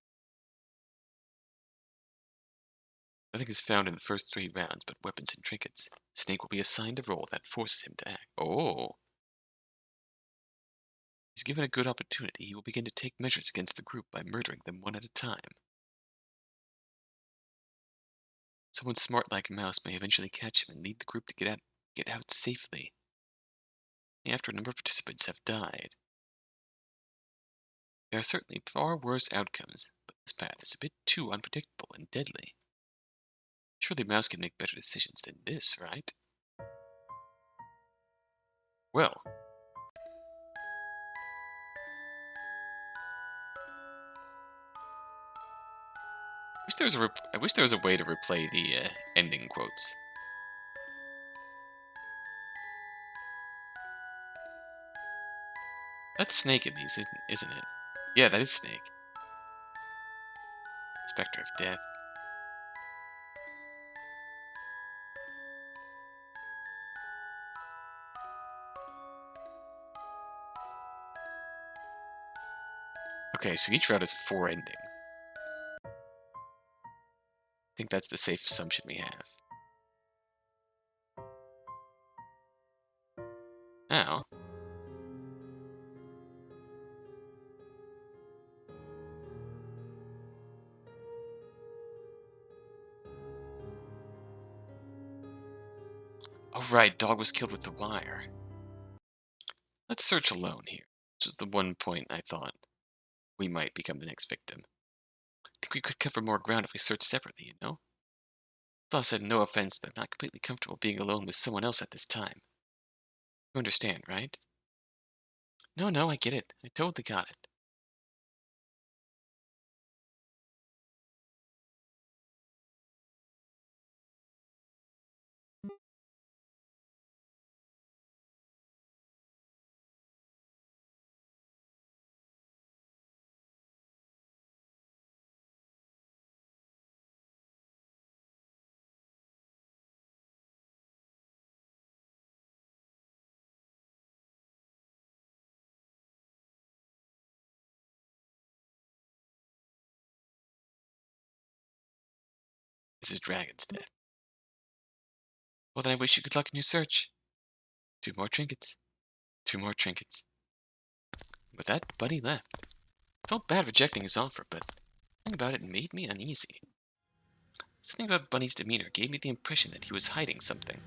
Nothing is found in the first 3 rounds but weapons and trinkets. Snake will be assigned a role that forces him to act. Oh! He's given a good opportunity. He will begin to take measures against the group by murdering them one at a time. Someone smart like Mouse may eventually catch him and lead the group to get out safely. After a number of participants have died. There are certainly far worse outcomes, but this path is a bit too unpredictable and deadly. Surely Mouse can make better decisions than this, right? Well, I wish there was a way to replay the ending quotes. That's Snake in these, isn't it? Yeah, that is Snake. Spectre of Death. Okay, so each route has 4 endings. I think that's the safe assumption we have. Now, oh right, dog was killed with the wire. Let's search alone here, which is the one point I thought we might become the next victim. I think we could cover more ground if we searched separately, you know? Plus, said no offense, but I'm not completely comfortable being alone with someone else at this time. You understand, right? No, I get it. I totally got it. This is Dragon's Death. Well, then I wish you good luck in your search. 2 more trinkets. 2 more trinkets. With that, Buddy left. I felt bad rejecting his offer, but something about it made me uneasy. Something about Bunny's demeanor gave me the impression that he was hiding something.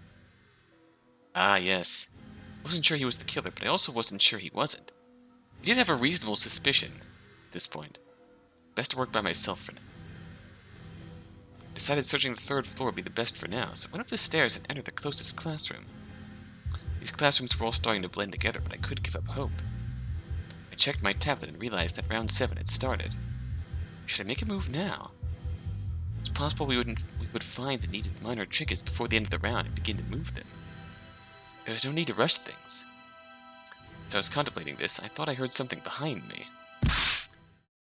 Ah, yes. I wasn't sure he was the killer, but I also wasn't sure he wasn't. I did have a reasonable suspicion at this point. Best to work by myself for now. I decided searching the 3rd floor would be the best for now, so I went up the stairs and entered the closest classroom. These classrooms were all starting to blend together, but I couldn't give up hope. I checked my tablet and realized that round 7 had started. Should I make a move now? It's possible we would find the needed minor trinkets before the end of the round and begin to move them. There was no need to rush things. As I was contemplating this, I thought I heard something behind me.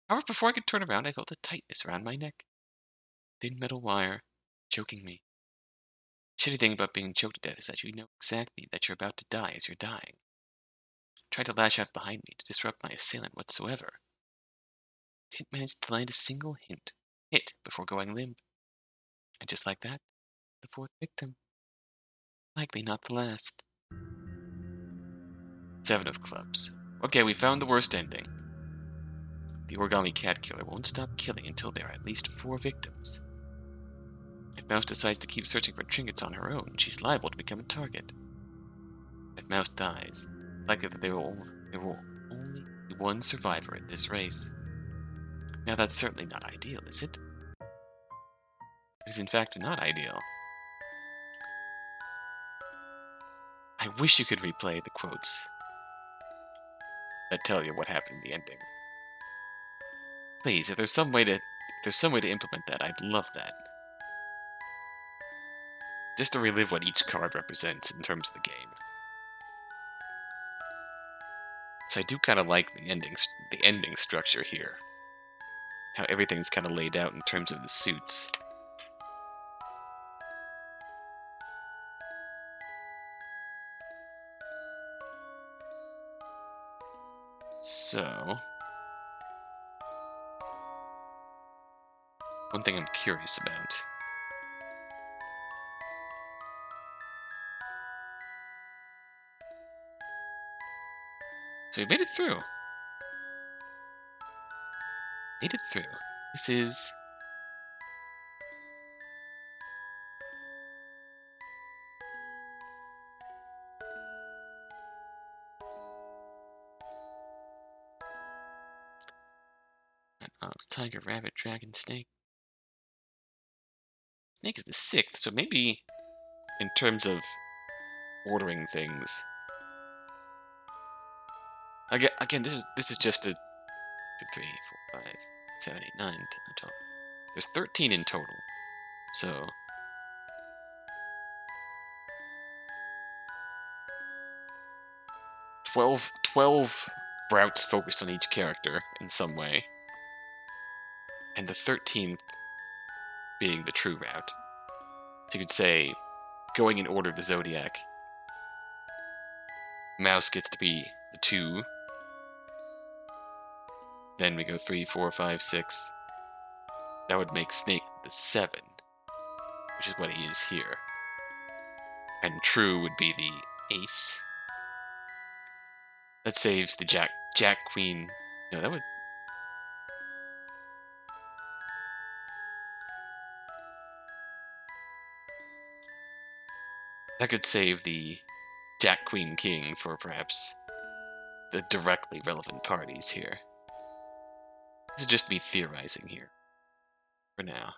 However, before I could turn around, I felt a tightness around my neck. Thin metal wire, choking me. The shitty thing about being choked to death is that you know exactly that you're about to die as you're dying. I tried to lash out behind me to disrupt my assailant whatsoever. I didn't manage to land a single hit before going limp. And just like that, the 4th victim. Likely not the last. 7 of clubs. Okay, we found the worst ending. The origami cat killer won't stop killing until there are at least 4 victims. If Mouse decides to keep searching for trinkets on her own, she's liable to become a target. If Mouse dies, likely that there will only be one survivor in this race. Now that's certainly not ideal, is it? It is in fact not ideal. I wish you could replay the quotes that tell you what happened in the ending. Please, if there's some way to implement that, I'd love that. Just to relive what each card represents in terms of the game. So I do kind of like the ending structure here. how everything's kind of laid out in terms of the suits. So, one thing I'm curious about. So we made it through. Made it through. This is... it's tiger, rabbit, dragon, snake. Snake is the 6th, so maybe in terms of ordering things. Again, this is just a 2, 3, 4, 5, 7, 8, 9, 10, 12. There's 13 in total. So 12 routes focused on each character in some way. And the 13th being the true route. So you could say, going in order of the Zodiac, Mouse gets to be the 2. Then we go 3, 4, 5, 6. That would make Snake the 7, which is what he is here. And True would be the Ace. That saves the Jack, Queen. No, that would... That could save the Jack, Queen, King for perhaps the directly relevant parties here. This is just me theorizing here for now.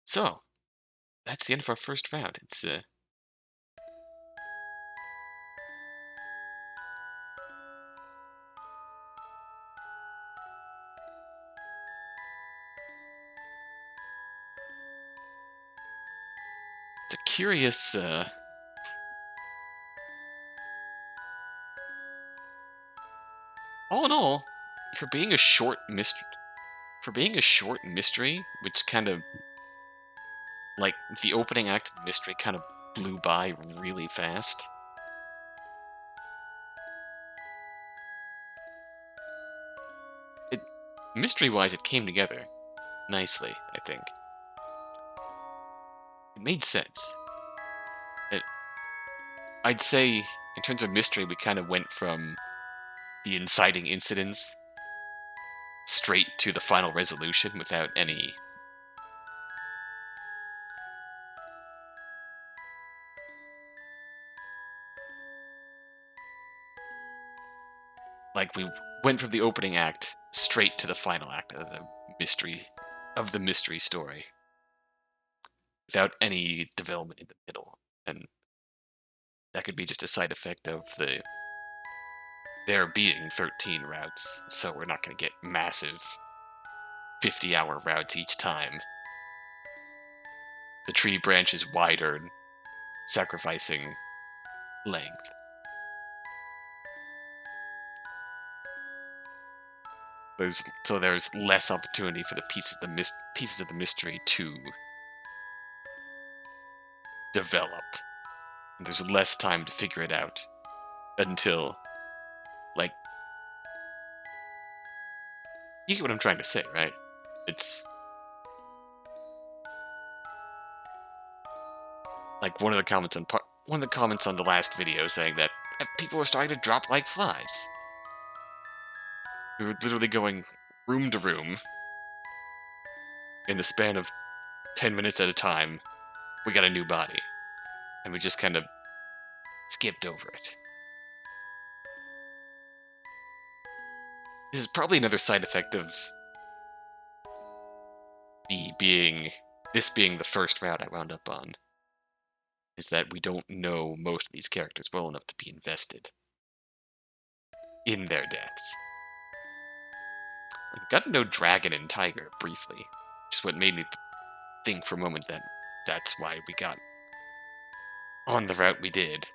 So, that's the end of our first round. It's a curious all in all, for being a short mystery, which kind of, like, the opening act of the mystery kind of blew by really fast. Mystery-wise, it came together nicely, I think. It made sense. I'd say, in terms of mystery, we kind of went from the inciting incidents straight to the final resolution without any... Like, we went from the opening act straight to the final act of the mystery story without any development in the middle. And that could be just a side effect of there being 13 routes, so we're not going to get massive 50-hour routes each time. The tree branches wider, sacrificing length. So there's less opportunity for the pieces of the mystery to develop. And there's less time to figure it out until, like, you get what I'm trying to say, right? It's like one of the comments on the last video saying that people are starting to drop like flies. We were literally going room to room in the span of 10 minutes at a time. We got a new body, and we just kind of skipped over it. This is probably another side effect of this being the first route I wound up on, is that we don't know most of these characters well enough to be invested in their deaths. We got to know Dragon and Tiger briefly, which is what made me think for a moment that that's why we got on the route we did.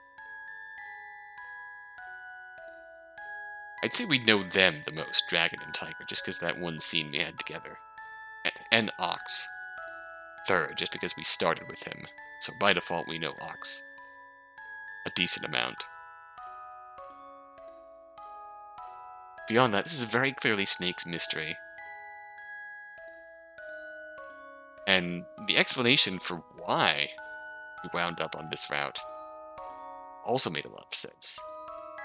I'd say we know them the most, Dragon and Tiger, just because that one scene we had together. And Ox. Third, just because we started with him. So by default, we know Ox a decent amount. Beyond that, this is very clearly Snake's mystery. And the explanation for why we wound up on this route also made a lot of sense.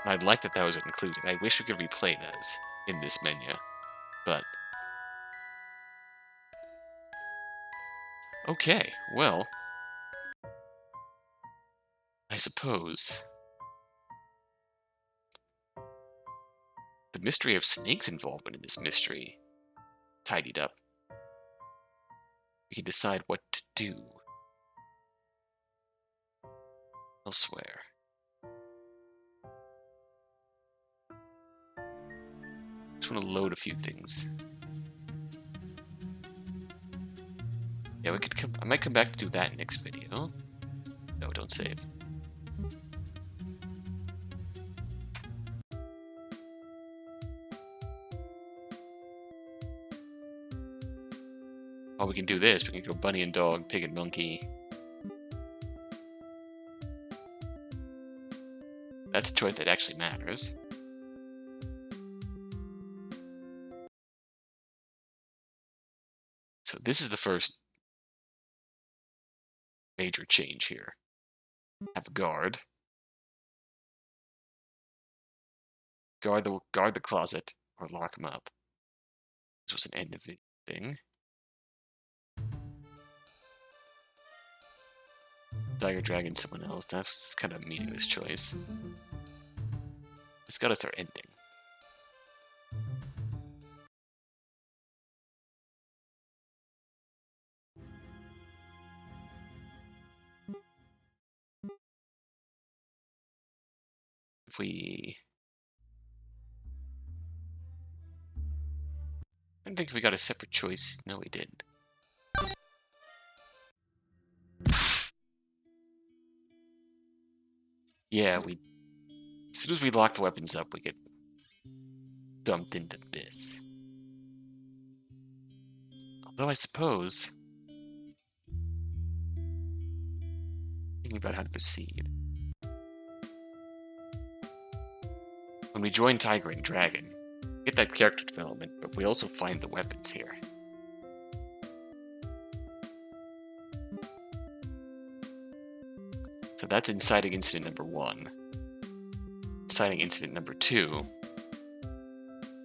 And I'd like that that was included. I wish we could replay those in this menu. But... okay, well... I suppose... the mystery of Snake's involvement in this mystery tidied up. We can decide what to do elsewhere. Just want to load a few things. Yeah, we could come. I might come back to do that next video. No, don't save. Oh, we can do this. We can go bunny and dog, pig and monkey. That's a choice that actually matters. So this is the first major change here. Have a guard. Guard the closet or lock him up. This was an end of it thing. Tiger, dragon, someone else. That's kind of a meaningless choice. It's got us our ending. If we... I don't think we got a separate choice. No, we didn't. Yeah, we... as soon as we lock the weapons up, we get dumped into this. Although I suppose... thinking about how to proceed. When we join Tiger and Dragon, we get that character development, but we also find the weapons here. So that's inciting incident number 1. Inciting incident number 2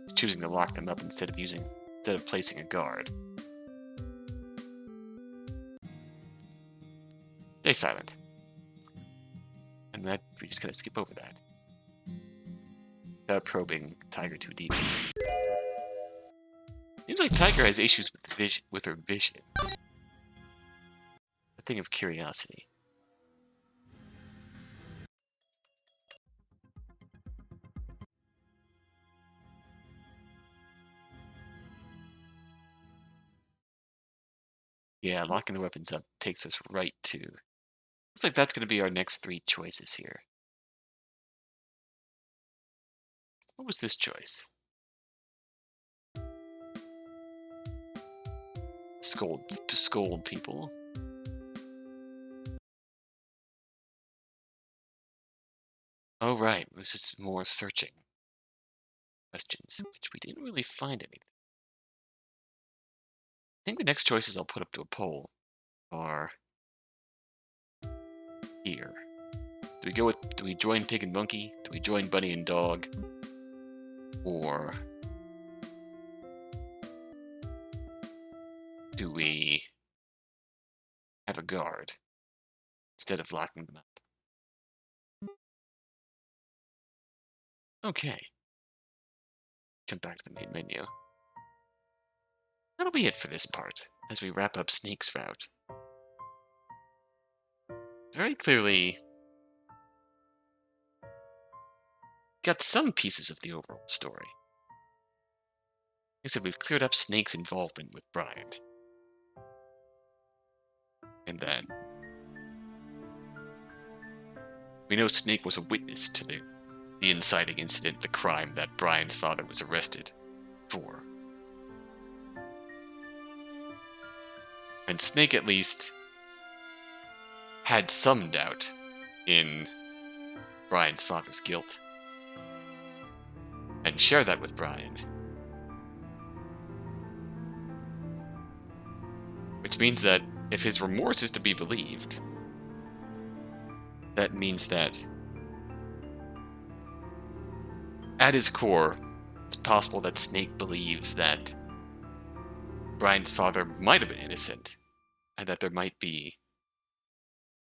is choosing to lock them up instead of placing a guard. Stay silent. And that we just gotta skip over that. Without probing Tiger too deep. Seems like Tiger has issues with her vision. A thing of curiosity. Yeah, locking the weapons up takes us right to... looks like that's going to be our next 3 choices here. What was this choice? To scold people. Oh, right. It was just more searching questions, which we didn't really find anything. I think the next choices I'll put up to a poll are here. Do we join pig and monkey? Do we join bunny and dog? Or do we have a guard instead of locking them up? Okay. Jump back to the main menu. That'll be it for this part, as we wrap up Snake's route. Very clearly got some pieces of the overall story. Like I said, we've cleared up Snake's involvement with Brian. And then we know Snake was a witness to the the inciting incident, the crime that Brian's father was arrested for. And Snake at least had some doubt in Brian's father's guilt, and shared that with Brian. Which means that if his remorse is to be believed, that means that at his core, it's possible that Snake believes that Brian's father might have been innocent, and that there might be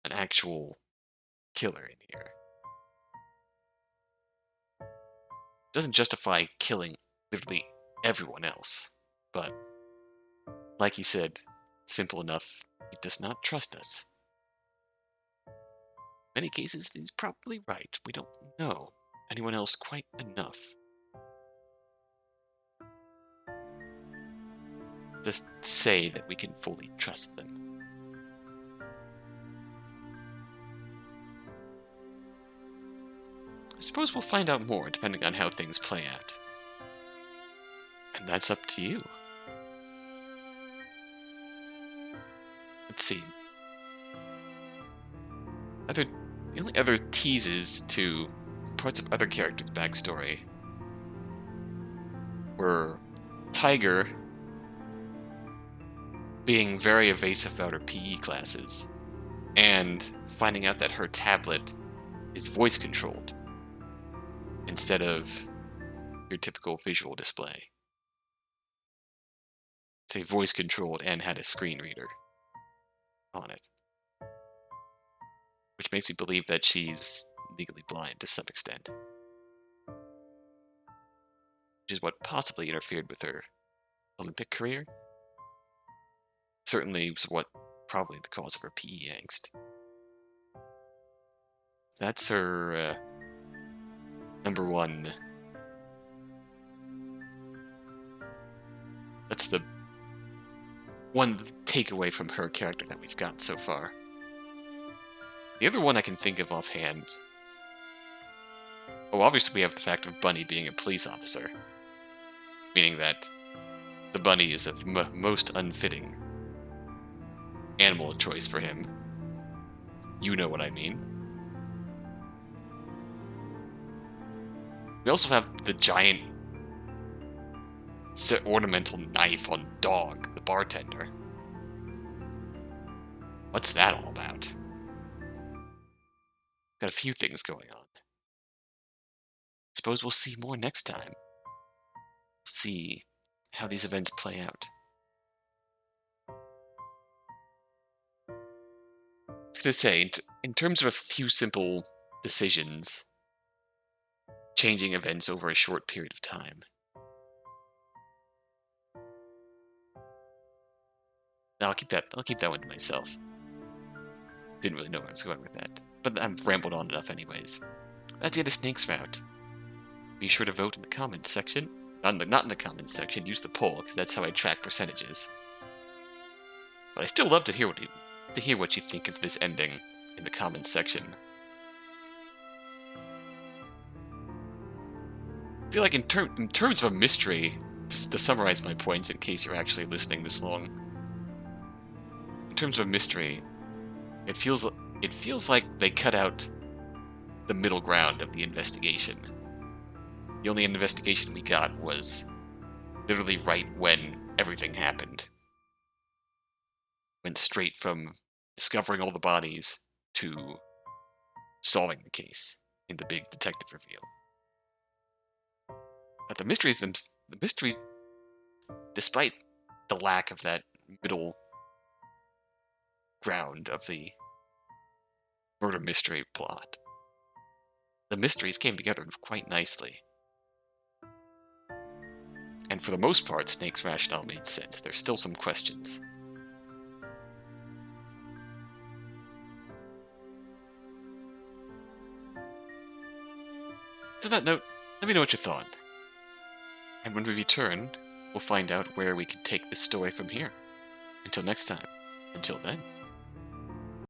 an actual killer in here. Doesn't justify killing literally everyone else, but like he said, simple enough, he does not trust us. In many cases, he's probably right. We don't know anyone else quite enough to say that we can fully trust them. I suppose we'll find out more depending on how things play out. And that's up to you. Let's see. The only other teases to parts of other characters' backstory were Tiger being very evasive about her PE classes, and finding out that her tablet is voice controlled instead of your typical visual display. It's a voice controlled and had a screen reader on it, which makes me believe that she's legally blind to some extent, which is what possibly interfered with her Olympic career. Certainly was what probably the cause of her PE angst. That's her number one. That's the one takeaway from her character that we've got so far. The other one I can think of offhand. Oh, obviously we have the fact of Bunny being a police officer, meaning that the bunny is a most unfitting animal choice for him. You know what I mean. We also have the giant ornamental knife on Dog, the bartender. What's that all about? Got a few things going on. Suppose we'll see more next time. See how these events play out. I was going to say, in terms of a few simple decisions, changing events over a short period of time. I'll keep that one to myself. Didn't really know where I was going with that, but I've rambled on enough anyways. That's the end of Snake's route. Be sure to vote in the comments section. Not in the comments section, use the poll, because that's how I track percentages. But I still love to hear what you think of this ending in the comments section. I feel like in terms of a mystery, just to summarize my points in case you're actually listening this long. In terms of a mystery, it feels like they cut out the middle ground of the investigation. The only investigation we got was literally right when everything happened. Went straight from discovering all the bodies to solving the case in the big detective reveal. But the mysteries, despite the lack of that middle ground of the murder mystery plot, the mysteries came together quite nicely. And for the most part, Snake's rationale made sense. There's still some questions. So on that note, let me know what you thought. And when we return, we'll find out where we can take this story from here. Until next time. Until then.